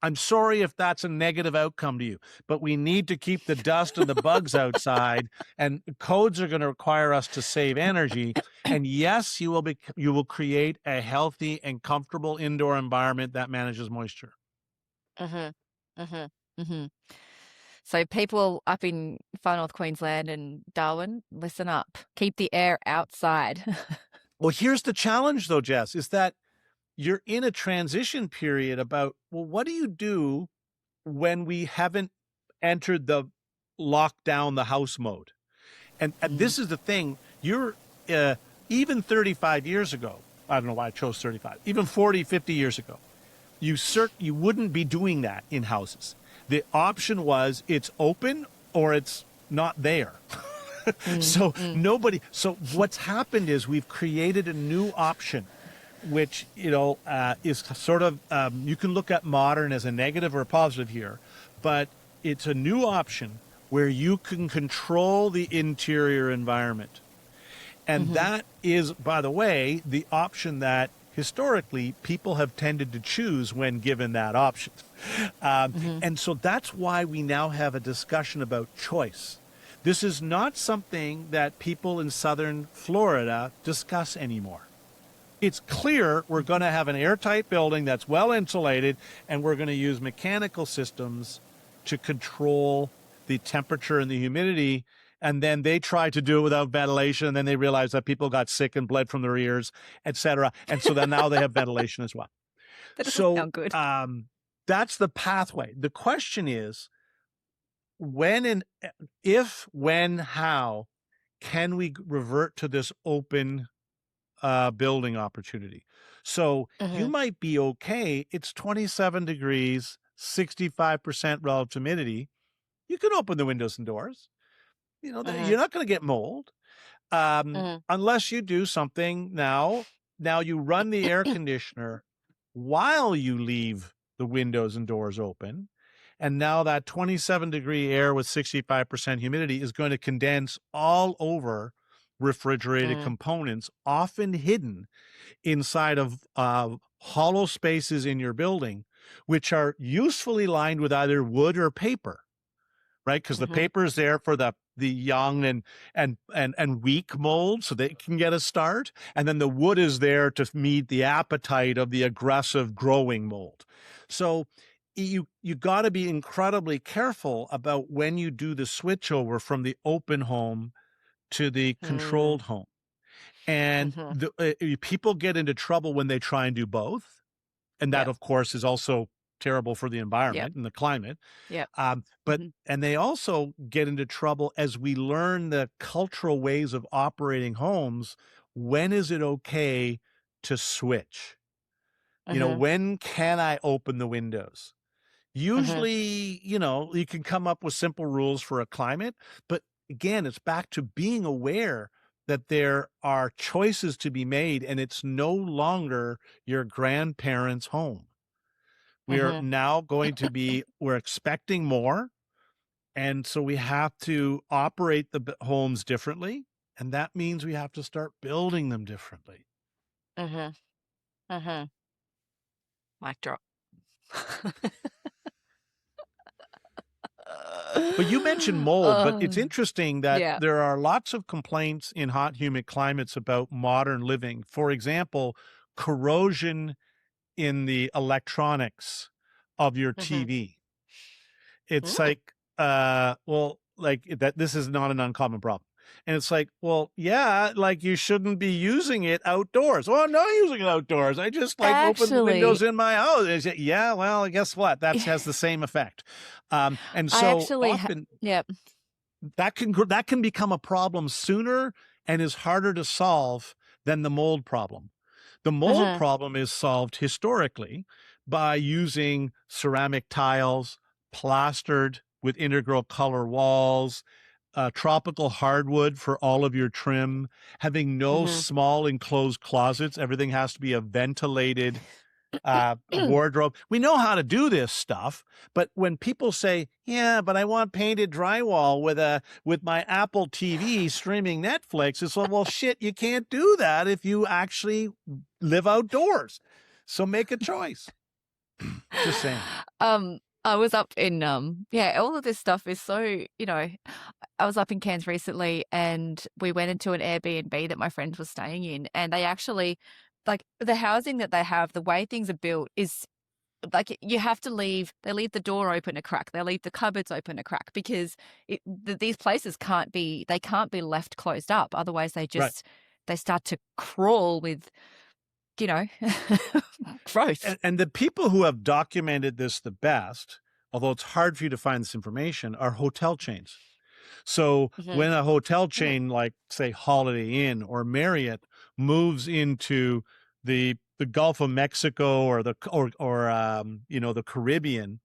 A: I'm sorry if that's a negative outcome to you, but we need to keep the dust and the bugs outside, and codes are going to require us to save energy. And yes, you will create a healthy and comfortable indoor environment that manages moisture.
B: Mm-hmm. Mm-hmm. Mm-hmm. So people up in far north Queensland and Darwin, listen up. Keep the air outside.
A: Well, here's the challenge though, Jess, is that you're in a transition period about, well, what do you do when we haven't entered the lockdown the house mode? And this is the thing, you're even 35 years ago, I don't know why I chose 35, even 40, 50 years ago, you wouldn't be doing that in houses. The option was it's open or it's not there. So what's happened is we've created a new option, which, is sort of, you can look at modern as a negative or a positive here, but it's a new option where you can control the interior environment. And that is, by the way, the option that historically people have tended to choose when given that option. And so that's why we now have a discussion about choice. This is not something that people in southern Florida discuss anymore. It's clear we're going to have an airtight building that's well insulated, and we're going to use mechanical systems to control the temperature and the humidity. And then they try to do it without ventilation, and then they realize that people got sick and bled from their ears, et cetera. And so then now they have ventilation as well.
B: That doesn't sound good.
A: That's the pathway. The question is, when, how can we revert to this open building opportunity? So you might be okay. It's 27 degrees, 65% relative humidity. You can open the windows and doors. You're not going to get mold unless you do something now. Now you run the air conditioner while you leave the windows and doors open. And now that 27-degree air with 65% humidity is going to condense all over refrigerated components, often hidden inside of hollow spaces in your building, which are usefully lined with either wood or paper, right? Because the paper is there for the young and weak mold, so they can get a start, and then the wood is there to meet the appetite of the aggressive growing mold. So you got to be incredibly careful about when you do the switch over from the open home to the controlled home. And people get into trouble when they try and do both. And that, of course, is also terrible for the environment and the climate. And they also get into trouble as we learn the cultural ways of operating homes. When is it okay to switch? When can I open the windows? Usually, you can come up with simple rules for a climate, but again, it's back to being aware that there are choices to be made, and it's no longer your grandparents' home. We're now going to be, we're expecting more. And so we have to operate the homes differently. And that means we have to start building them differently.
B: Mic drop.
A: But you mentioned mold, but it's interesting that there are lots of complaints in hot, humid climates about modern living. For example, corrosion in the electronics of your TV. It's like, this is not an uncommon problem. And it's like, well, yeah, like you shouldn't be using it outdoors. Well, I'm not using it outdoors. I just open the windows in my house. And say, yeah, well, guess what? That has the same effect. And so often that can become a problem sooner and is harder to solve than the mold problem. The mold problem is solved historically by using ceramic tiles, plastered with integral color walls, tropical hardwood for all of your trim, having no small enclosed closets. Everything has to be a ventilated
C: wardrobe. We know how to do this stuff, but when people say, "Yeah, but I want painted drywall with my Apple TV streaming Netflix," it's like, well, shit, you can't do that if you actually live outdoors. So make a choice. Just saying.
B: I was up in all of this stuff is so, I was up in Cairns recently and we went into an Airbnb that my friend was staying in, and they actually, like, the housing that they have, the way things are built is like you have to they leave the door open a crack, they leave the cupboards open a crack, because these places can't be left closed up, otherwise they just they start to crawl with growth.
C: And the people who have documented this the best, although it's hard for you to find this information, are hotel chains. So when a hotel chain like, say, Holiday Inn or Marriott moves into the Gulf of Mexico or the Caribbean,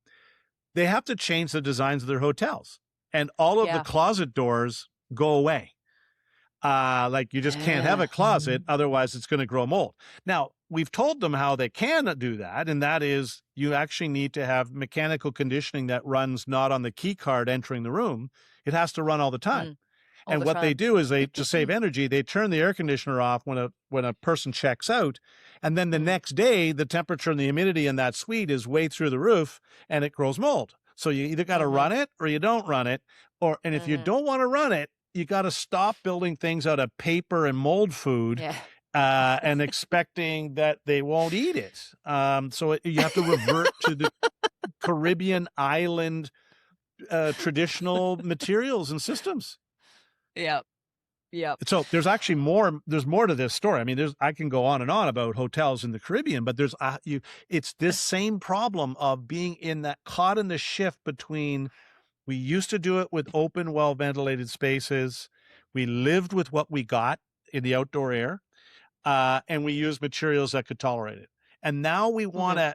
C: they have to change the designs of their hotels, and all of the closet doors go away. Like, you just can't have a closet, otherwise it's going to grow mold. Now, we've told them how they can do that, and that is you actually need to have mechanical conditioning that runs not on the key card entering the room. It has to run all the time. And what they do is they, to save energy, they turn the air conditioner off when a person checks out, and then the next day the temperature and the humidity in that suite is way through the roof, and it grows mold. So you either got to run it or you don't run it, and if you don't want to run it, you got to stop building things out of paper and mold food and expecting that they won't eat it. So you have to revert to the Caribbean island traditional materials and systems.
B: Yeah.
C: So there's actually more to this story. I mean, I can go on and on about hotels in the Caribbean, but it's this same problem of being caught in the shift between, we used to do it with open, well-ventilated spaces. We lived with what we got in the outdoor air, and we used materials that could tolerate it. And now we want to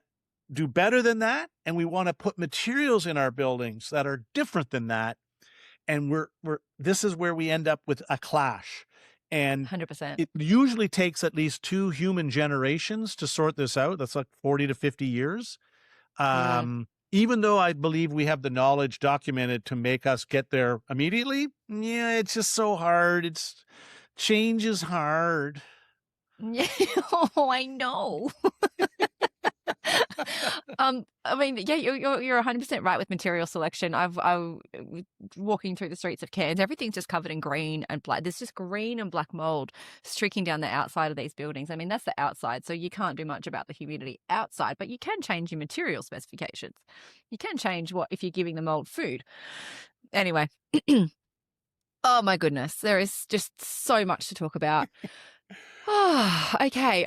C: do better than that, and we want to put materials in our buildings that are different than that. And this is where we end up with a clash. And
B: 100%.
C: It usually takes at least 2 human generations to sort this out. That's like 40 to 50 years. Even though I believe we have the knowledge documented to make us get there immediately, it's just so hard. Change is hard.
B: Yeah, I know. I mean, you're 100% right with material selection. I'm walking through the streets of Cairns, everything's just covered in green and black. There's just green and black mold streaking down the outside of these buildings. I mean, that's the outside, so you can't do much about the humidity outside, but you can change your material specifications. You can change if you're giving the mold food. Anyway, oh my goodness, there is just so much to talk about. Okay,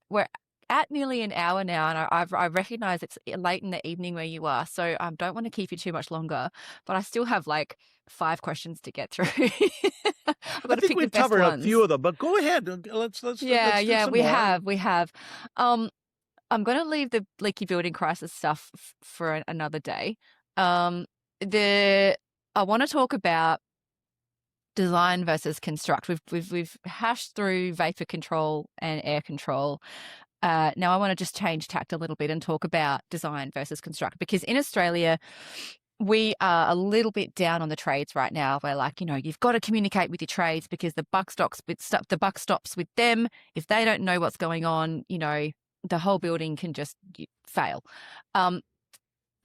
B: we're at nearly an hour now, and I recognize it's late in the evening where you are, so I don't want to keep you too much longer, but I still have like 5 questions to get through. I've got to pick the best ones. I think we've covered a few of them, but go ahead. Let's do some we
C: more.
B: We have. I'm going to leave the leaky building crisis stuff for another day. I want to talk about design versus construct. We've hashed through vapor control and air control. Now I want to just change tact a little bit and talk about design versus construct, because in Australia we are a little bit down on the trades right now. We're like, you've got to communicate with your trades, because the buck stops with them. If they don't know what's going on, the whole building can just fail.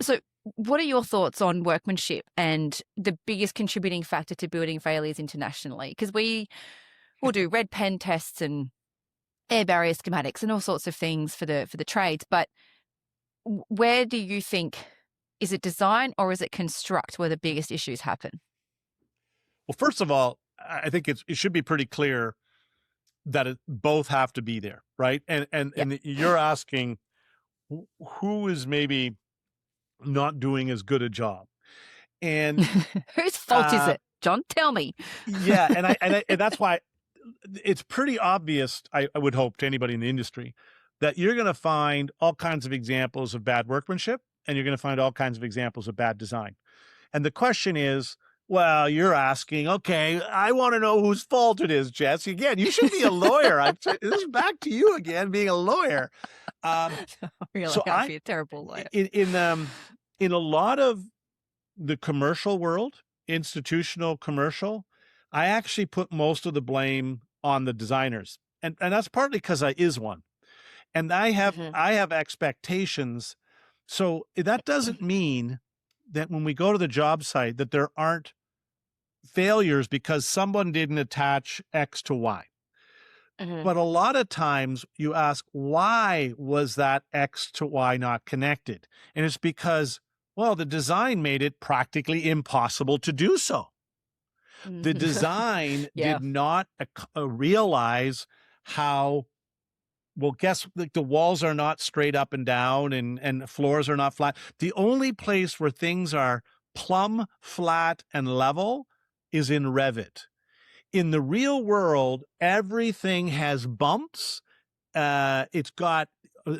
B: So what are your thoughts on workmanship and the biggest contributing factor to building failures internationally? Because we will do red pen tests and air barrier schematics and all sorts of things for the trades, but where do you think, is it design or is it construct where the biggest issues happen?
C: Well, first of all, I think it should be pretty clear that both have to be there, right? And you're asking who is maybe not doing as good a job, and
B: whose fault is it, John? Tell me.
C: and that's why it's pretty obvious, I would hope, to anybody in the industry, that you're going to find all kinds of examples of bad workmanship, and you're going to find all kinds of examples of bad design. And the question is, Well, you're asking, okay, I want to know whose fault it is, Jess. Again, you should be a lawyer. This is back to you again, being a lawyer.
B: Really,
C: So
B: I'd be a terrible lawyer.
C: In a lot of the commercial world, institutional commercial, I actually put most of the blame on the designers. And that's partly because I is one. And I have expectations. So that doesn't mean that when we go to the job site that there aren't failures because someone didn't attach X to Y. But a lot of times you ask, why was that X to Y not connected? And it's because, well, the design made it practically impossible to do so. The design did not realize how, well, guess the walls are not straight up and down and floors are not flat. The only place where things are plumb, flat, and level is in Revit. In the real world, everything has bumps. It's got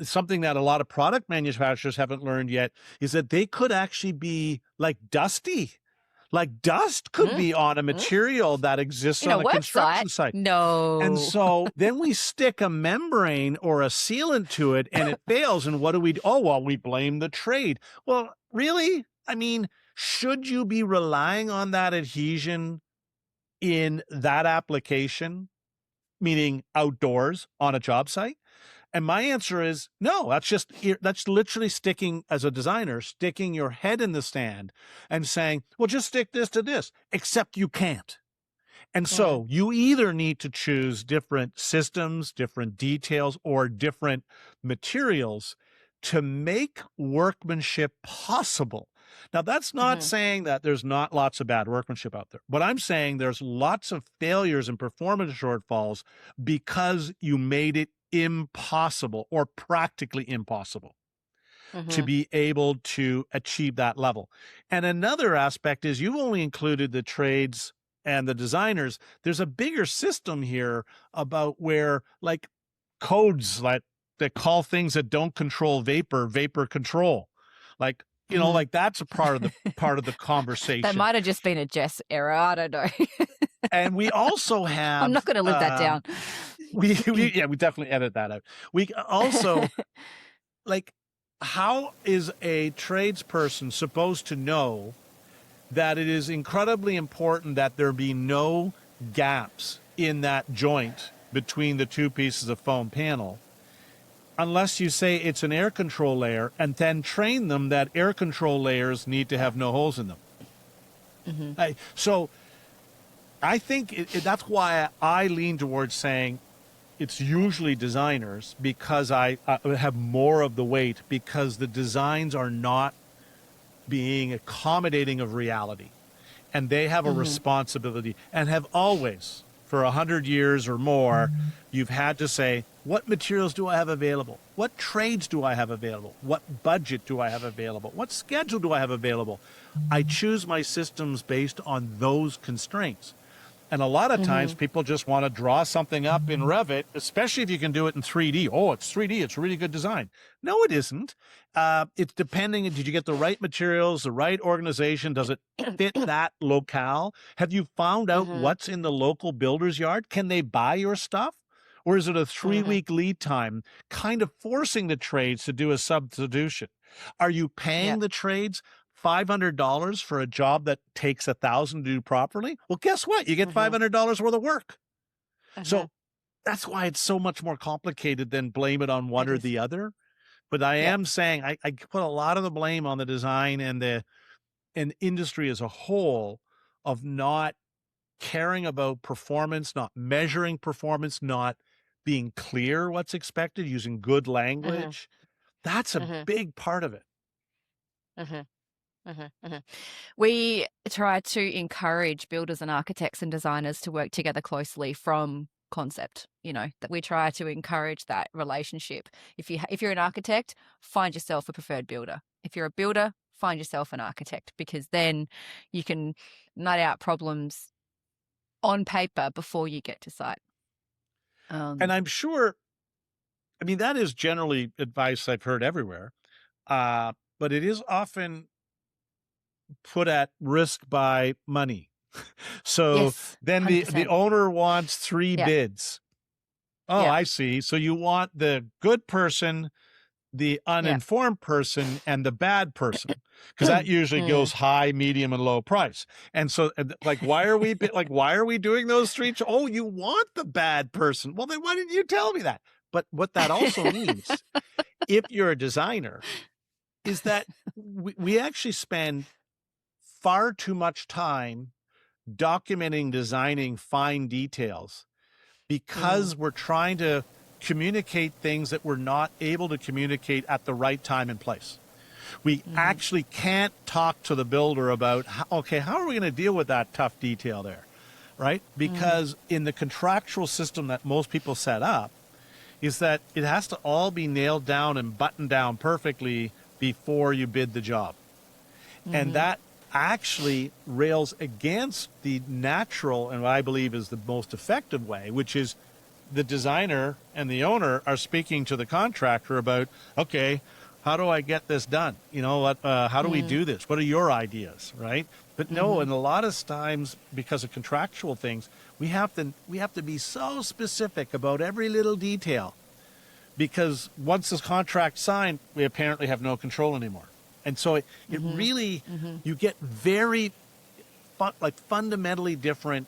C: something that a lot of product manufacturers haven't learned yet is that they could actually be like dusty. Like dust could be on a material that exists on a construction site.
B: No.
C: And so then we stick a membrane or a sealant to it and it fails. And what do we do? Oh, well, we blame the trade. Well, really? I mean, should you be relying on that adhesion in that application, meaning outdoors on a job site? And my answer is no. That's literally sticking, as a designer, sticking your head in the sand and saying, well, just stick this to this, except you can't. And so you either need to choose different systems, different details, or different materials to make workmanship possible. Now, that's not saying that there's not lots of bad workmanship out there, but I'm saying there's lots of failures and performance shortfalls because you made it impossible or practically impossible to be able to achieve that level. And another aspect is you've only included the trades and the designers. There's a bigger system here about where, like, codes like that call things that don't control vapor control. Like, you know, like that's a part of the conversation.
B: That might have just been a Jess error. I don't know.
C: And we also have,
B: I'm not going to live that down.
C: We definitely edit that out. We also, like, how is a tradesperson supposed to know that it is incredibly important that there be no gaps in that joint between the two pieces of foam panel, unless you say it's an air control layer and then train them that air control layers need to have no holes in them? So I think that's why I lean towards saying it's usually designers, because I have more of the weight, because the designs are not being accommodating of reality. And they have a responsibility, and have always, for 100 years or more, you've had to say, what materials do I have available? What trades do I have available? What budget do I have available? What schedule do I have available? I choose my systems based on those constraints. And a lot of times people just want to draw something up in Revit, especially if you can do it in 3D. Oh, it's 3D. It's a really good design. No, it isn't. It's depending. Did you get the right materials, the right organization? Does it fit that locale? Have you found out what's in the local builder's yard? Can they buy your stuff? Or is it a 3-week lead time, kind of forcing the trades to do a substitution? Are you paying the trades $500 for a job that takes $1,000 to do properly? Well, guess what? You get $500 worth of work. So that's why it's so much more complicated than blame it on one or the other. But I am saying I put a lot of the blame on the design and the industry as a whole of not caring about performance, not measuring performance, not being clear what's expected, using good language. That's a big part of it.
B: We try to encourage builders and architects and designers to work together closely from concept. You know, that we try to encourage that relationship. If you're an architect, find yourself a preferred builder. If you're a builder, find yourself an architect, because then you can nut out problems on paper before you get to site.
C: And I'm sure, I mean, that is generally advice I've heard everywhere, but it is often put at risk by money. So
B: Yes,
C: then the
B: 100%.
C: owner wants 3
B: Yeah.
C: bids. Oh,
B: Yeah.
C: I see. So you want the good person, the uninformed person, and the bad person, because that usually goes high, medium, and low price. And so, like, why are we doing those 3? Oh, you want the bad person. Well, then why didn't you tell me that? But what that also means, if you're a designer, is that we actually spend far too much time documenting, designing fine details because we're trying to communicate things that we're not able to communicate at the right time and place. We actually can't talk to the builder about, how are we going to deal with that tough detail there, right? Because in the contractual system that most people set up is that it has to all be nailed down and buttoned down perfectly before you bid the job. And that actually rails against the natural, and what I believe is the most effective way, which is the designer and the owner are speaking to the contractor about, okay, how do I get this done? You know what? How do we do this? What are your ideas, right? But no, and a lot of times because of contractual things, we have to be so specific about every little detail, because once this contract's signed, we apparently have no control anymore. And so it really, you get very fundamentally different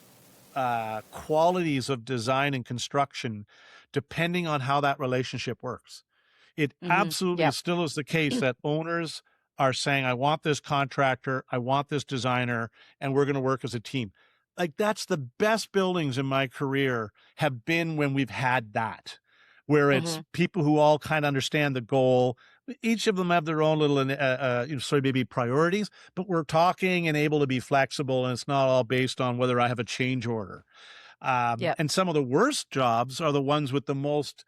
C: qualities of design and construction depending on how that relationship works. It absolutely still is the case that owners are saying, I want this contractor, I want this designer, and we're going to work as a team. Like, that's the best buildings in my career have been when we've had that, where it's people who all kind of understand the goal. Each of them have their own little, maybe priorities, but we're talking and able to be flexible, and it's not all based on whether I have a change order. And some of the worst jobs are the ones with the most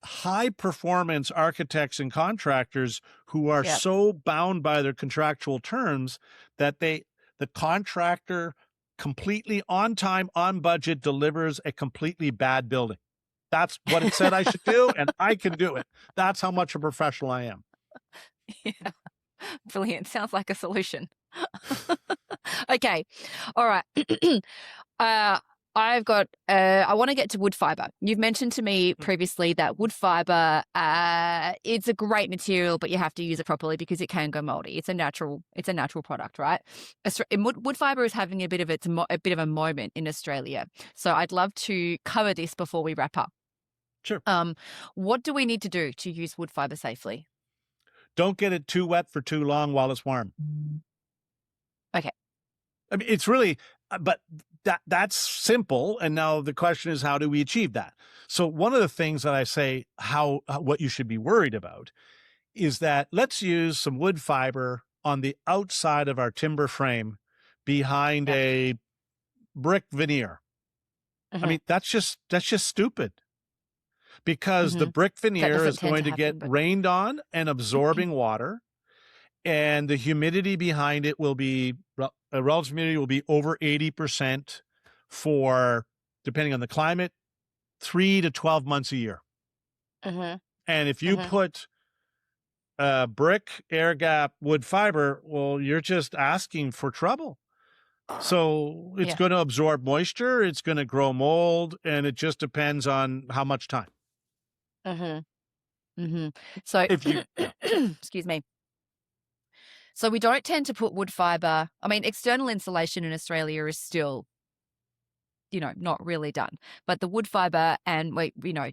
C: high performance architects and contractors who are so bound by their contractual terms that the contractor completely on time, on budget, delivers a completely bad building. That's what it said I should do, and I can do it. That's how much a professional I am.
B: Yeah. Brilliant. Sounds like a solution. Okay. All right. I want to get to wood fiber. You've mentioned to me previously that wood fiber, it's a great material, but you have to use it properly because it can go moldy. It's a natural product, right? Wood fiber is having a bit of a moment in Australia. So I'd love to cover this before we wrap up.
C: Sure.
B: What do we need to do to use wood fiber safely?
C: Don't get it too wet for too long while it's warm.
B: Okay.
C: I mean, it's really, but that's simple. And now the question is, how do we achieve that? So one of the things that I say, what you should be worried about is that let's use some wood fiber on the outside of our timber frame behind a brick veneer. I mean, that's just stupid, because the brick veneer is going to get rained on and absorbing water, and the humidity behind it will be, relative humidity will be over 80% for, depending on the climate, 3 to 12 months a year. And if you put brick, air gap, wood fiber, well, you're just asking for trouble. So it's going to absorb moisture, it's going to grow mold, and it just depends on how much time.
B: So, excuse me. So we don't tend to put wood fiber. I mean, external insulation in Australia is still, not really done. But the wood fiber and,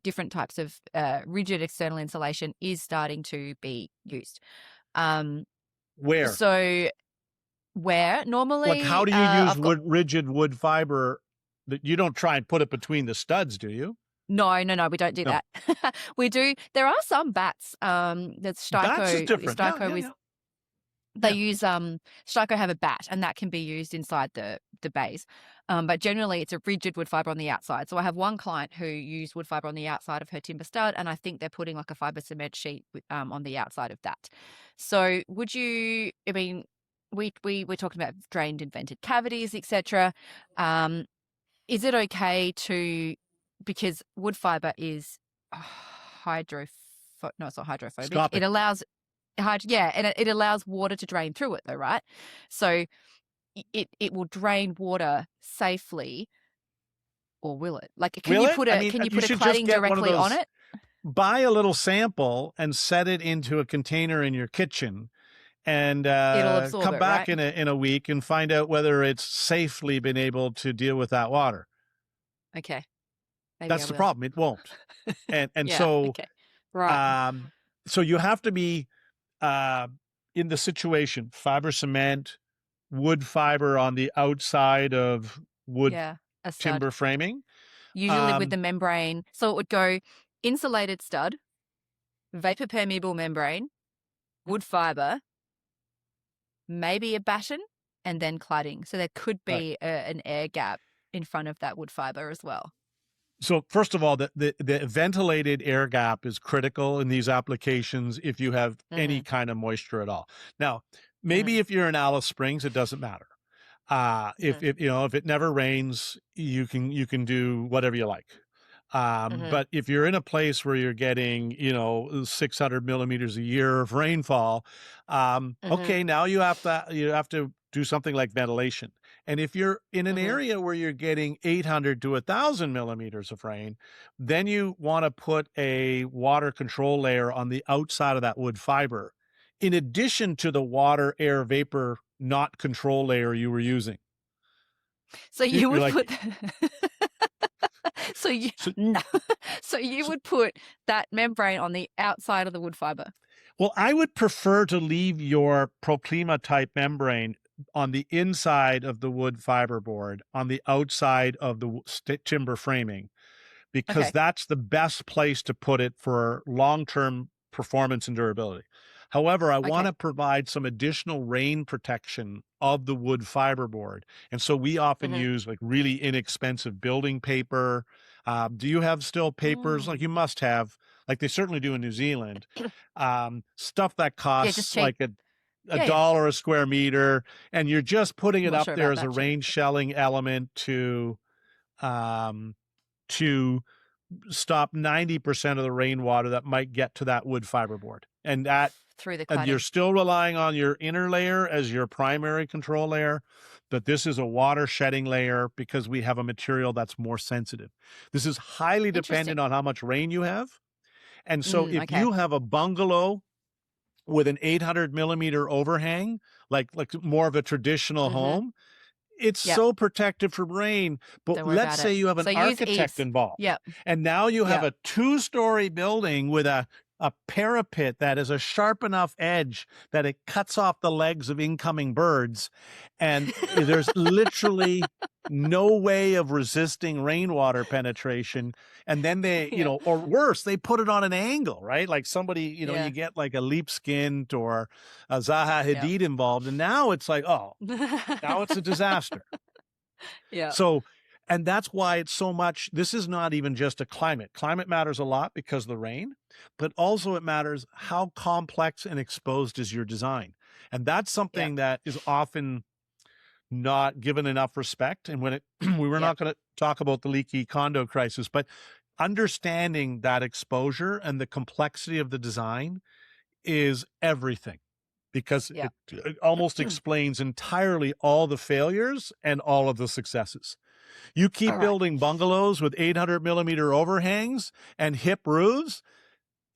B: different types of rigid external insulation is starting to be used.
C: Where?
B: So where normally,
C: like, how do you use rigid wood fiber? That you don't try and put it between the studs, do you?
B: No, we don't do that. We do. There are some bats. That's Straube.
C: Bats is different.
B: They use Straube have a bat, and that can be used inside the bays. But generally, it's a rigid wood fiber on the outside. So I have one client who used wood fiber on the outside of her timber stud, and I think they're putting like a fiber cement sheet on the outside of that. So would you? I mean, we're talking about drained and vented cavities, etc. Is it okay to, because wood fiber is it's not hydrophobic.
C: Stop it.
B: It allows Yeah, and it allows water to drain through it though, right? So it will drain water safely, or will it? Like, can
C: Will
B: you
C: it?
B: put
C: I
B: a
C: mean,
B: can you
C: you
B: put a
C: should just
B: cladding
C: get one of
B: directly on
C: those.
B: it?
C: Buy a little sample and set it into a container in your kitchen, and
B: It'll absorb
C: come
B: it,
C: back
B: right?
C: in a week and find out whether it's safely been able to deal with that water.
B: Okay, maybe I
C: That's the
B: will.
C: problem. It won't. And
B: Yeah.
C: so
B: Okay. Right.
C: so you have to be in the situation, fiber cement, wood fiber on the outside of wood
B: Yeah. A stud.
C: timber framing.
B: Usually with the membrane. So it would go insulated stud, vapor permeable membrane, wood fiber, maybe a batten, and then cladding. So there could be an air gap in front of that wood fiber as well.
C: So first of all, the ventilated air gap is critical in these applications if you have any kind of moisture at all. Now, maybe if you're in Alice Springs, it doesn't matter. If it never rains, you can do whatever you like. But if you're in a place where you're getting, 600 millimeters a year of rainfall, okay, now you have to do something like ventilation. And if you're in an area where you're getting 800 to 1,000 millimeters of rain, then you want to put a water control layer on the outside of that wood fiber, in addition to the water, air, vapor, not control layer you were using.
B: So you would put so you would put that membrane on the outside of the wood fiber.
C: Well, I would prefer to leave your Proclima type membrane on the inside of the wood fiber board, on the outside of the timber framing, because that's the best place to put it for long-term performance and durability. However, I want to provide some additional rain protection of the wood fiber board. And so we often use like really inexpensive building paper. Do you have still papers? Like you must have, like they certainly do in New Zealand, stuff that costs like a dollar a square meter. And you're just putting it up there as a rain shelling element to stop 90% of the rainwater that might get to that wood fiber board. And that
B: through the cladding.
C: And you're still relying on your inner layer as your primary control layer, but this is a water shedding layer because we have a material that's more sensitive. This is highly dependent on how much rain you have. And so if you have a bungalow with an 800 millimeter overhang, like more of a traditional home, it's so protected from rain. But let's say you have an architect involved. And now you have a 2-story building with a parapet that is a sharp enough edge that it cuts off the legs of incoming birds. And there's literally no way of resisting rainwater penetration. And then they, or worse, they put it on an angle, right? Like somebody, you get like a Leap Skint or a Zaha Hadid involved. And now it's like, now it's a disaster. So, and that's why it's so much. This is not even just a climate. Climate matters a lot because of the rain, but also it matters how complex and exposed is your design. And that's something that is often not given enough respect. And when we were not going to talk about the leaky condo crisis, but understanding that exposure and the complexity of the design is everything, because it almost explains entirely all the failures and all of the successes. You keep building bungalows with 800 millimeter overhangs and hip roofs,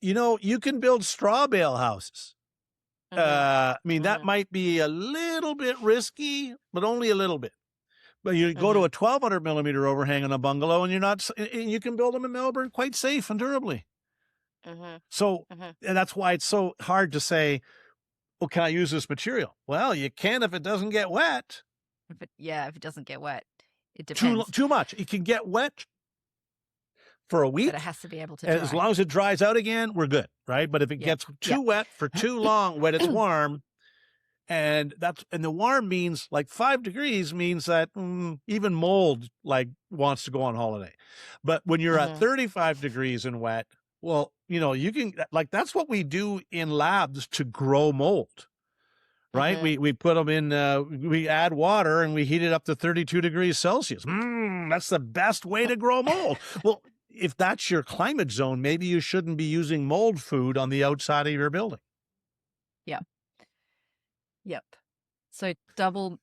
C: you can build straw bale houses. I mean, that might be a little bit risky, but only a little bit. But you go to a 1,200 millimeter overhang on a bungalow, and you can build them in Melbourne quite safe and durably. So and that's why it's so hard to say, well, can I use this material? Well, you can if it doesn't get wet.
B: If it doesn't get wet, it depends.
C: Too much. It can get wet for a week.
B: But it has to be able to dry.
C: As long as it dries out again, we're good, right? But if it gets too wet for too long when it's warm, and the warm means like 5 degrees means that even mold wants to go on holiday. But when you're at 35 degrees and wet, well, you can, that's what we do in labs to grow mold, right? We put them in, we add water and we heat it up to 32 degrees Celsius. That's the best way to grow mold. Well, if that's your climate zone, maybe you shouldn't be using mold food on the outside of your building.
B: Yep. So double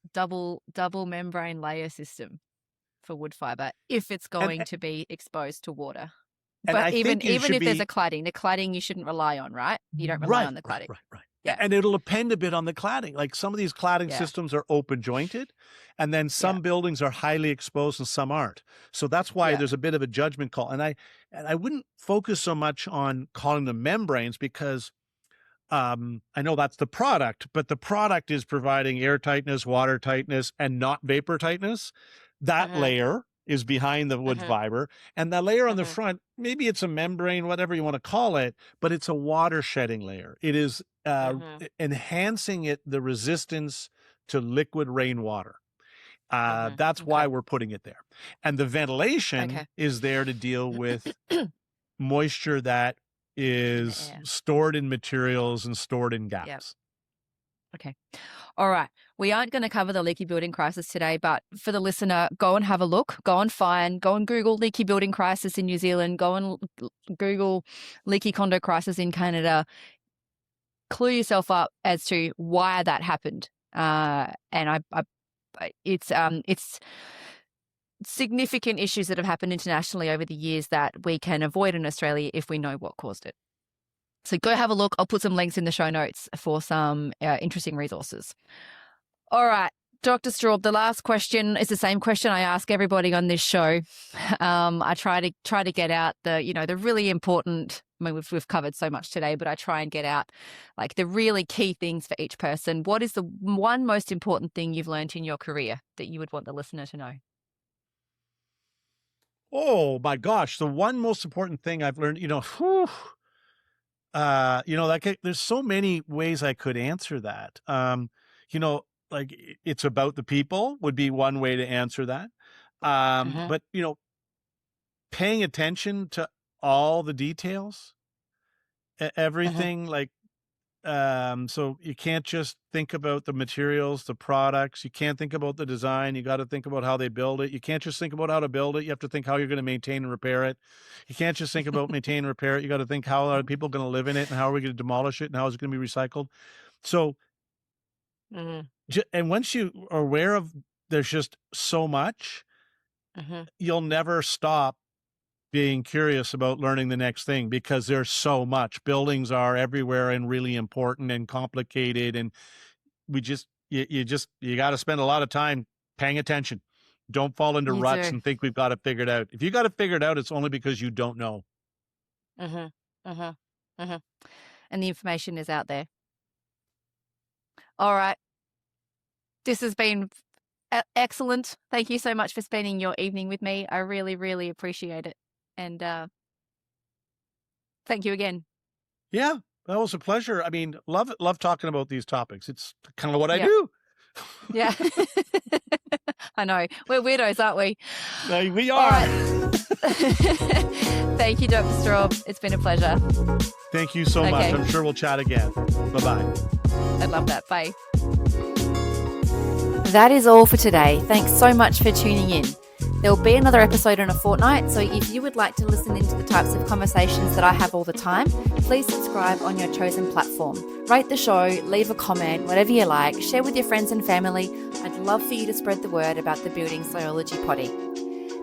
B: membrane layer system for wood fiber if it's going to be exposed to water.
C: And
B: But
C: I
B: even
C: think you should
B: if there's
C: be
B: the cladding you shouldn't rely on, right? You don't rely on the cladding.
C: Right.
B: Yeah.
C: And it'll depend a bit on the cladding. Like some of these cladding
B: Yeah.
C: systems are open jointed, and then some buildings are highly exposed and some aren't. So that's why there's a bit of a judgment call. And I wouldn't focus so much on calling them membranes because I know that's the product, but the product is providing air tightness, water tightness, and not vapor tightness. That layer is behind the wood fiber, and the layer on the front, maybe it's a membrane, whatever you want to call it, but it's a water shedding layer. It is enhancing the resistance to liquid rainwater. That's why we're putting it there. And the ventilation is there to deal with moisture that is stored in materials and stored in gaps.
B: Yep. Okay. All right. We aren't going to cover the leaky building crisis today, but for the listener, go and have a look, go and Google leaky building crisis in New Zealand, go and Google leaky condo crisis in Canada, clue yourself up as to why that happened. And it's significant issues that have happened internationally over the years that we can avoid in Australia if we know what caused it. So go have a look. I'll put some links in the show notes for some interesting resources. All right, Dr. Straube, the last question is the same question I ask everybody on this show. I try to get out the really important. I mean, we've covered so much today, but I try and get out like the really key things for each person. What is the one most important thing you've learned in your career that you would want the listener to know?
C: Oh my gosh, the one most important thing I've learned, there's so many ways I could answer that. Like it's about the people would be one way to answer that. But paying attention to all the details, everything so you can't just think about the materials, the products. You can't think about the design. You got to think about how they build it. You can't just think about how to build it. You have to think how you're going to maintain and repair it. You can't just think about maintain and repair it. You got to think how are people going to live in it and how are we going to demolish it and how is it going to be recycled. So, and once you are aware of there's just so much, you'll never stop being curious about learning the next thing because there's so much. Buildings are everywhere and really important and complicated. And you got to spend a lot of time paying attention. Don't fall into ruts and think we've got it figured out. If you got it figured out, it's only because you don't know.
B: And the information is out there. All right. This has been excellent. Thank you so much for spending your evening with me. I really, really appreciate it. And thank you again.
C: Yeah, that was a pleasure. I mean, love talking about these topics. It's kind of what I do.
B: Yeah. I know. We're weirdos, aren't we?
C: We are.
B: All right. Thank you, Dr. Straube. It's been a pleasure.
C: Thank you so much. I'm sure we'll chat again. Bye-bye.
B: I love that. Bye. That is all for today. Thanks so much for tuning in. There will be another episode in a fortnight, so if you would like to listen into the types of conversations that I have all the time, please subscribe on your chosen platform. Rate the show, leave a comment, whatever you like, share with your friends and family. I'd love for you to spread the word about the Building Sciology Potty.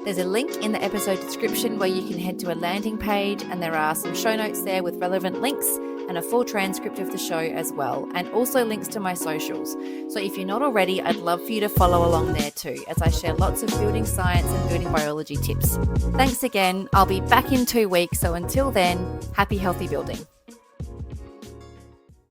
B: There's a link in the episode description where you can head to a landing page, and there are some show notes there with relevant links and a full transcript of the show as well, and also links to my socials. So if you're not already, I'd love for you to follow along there too, as I share lots of building science and building biology tips. Thanks again. I'll be back in 2 weeks, so until then, happy healthy building.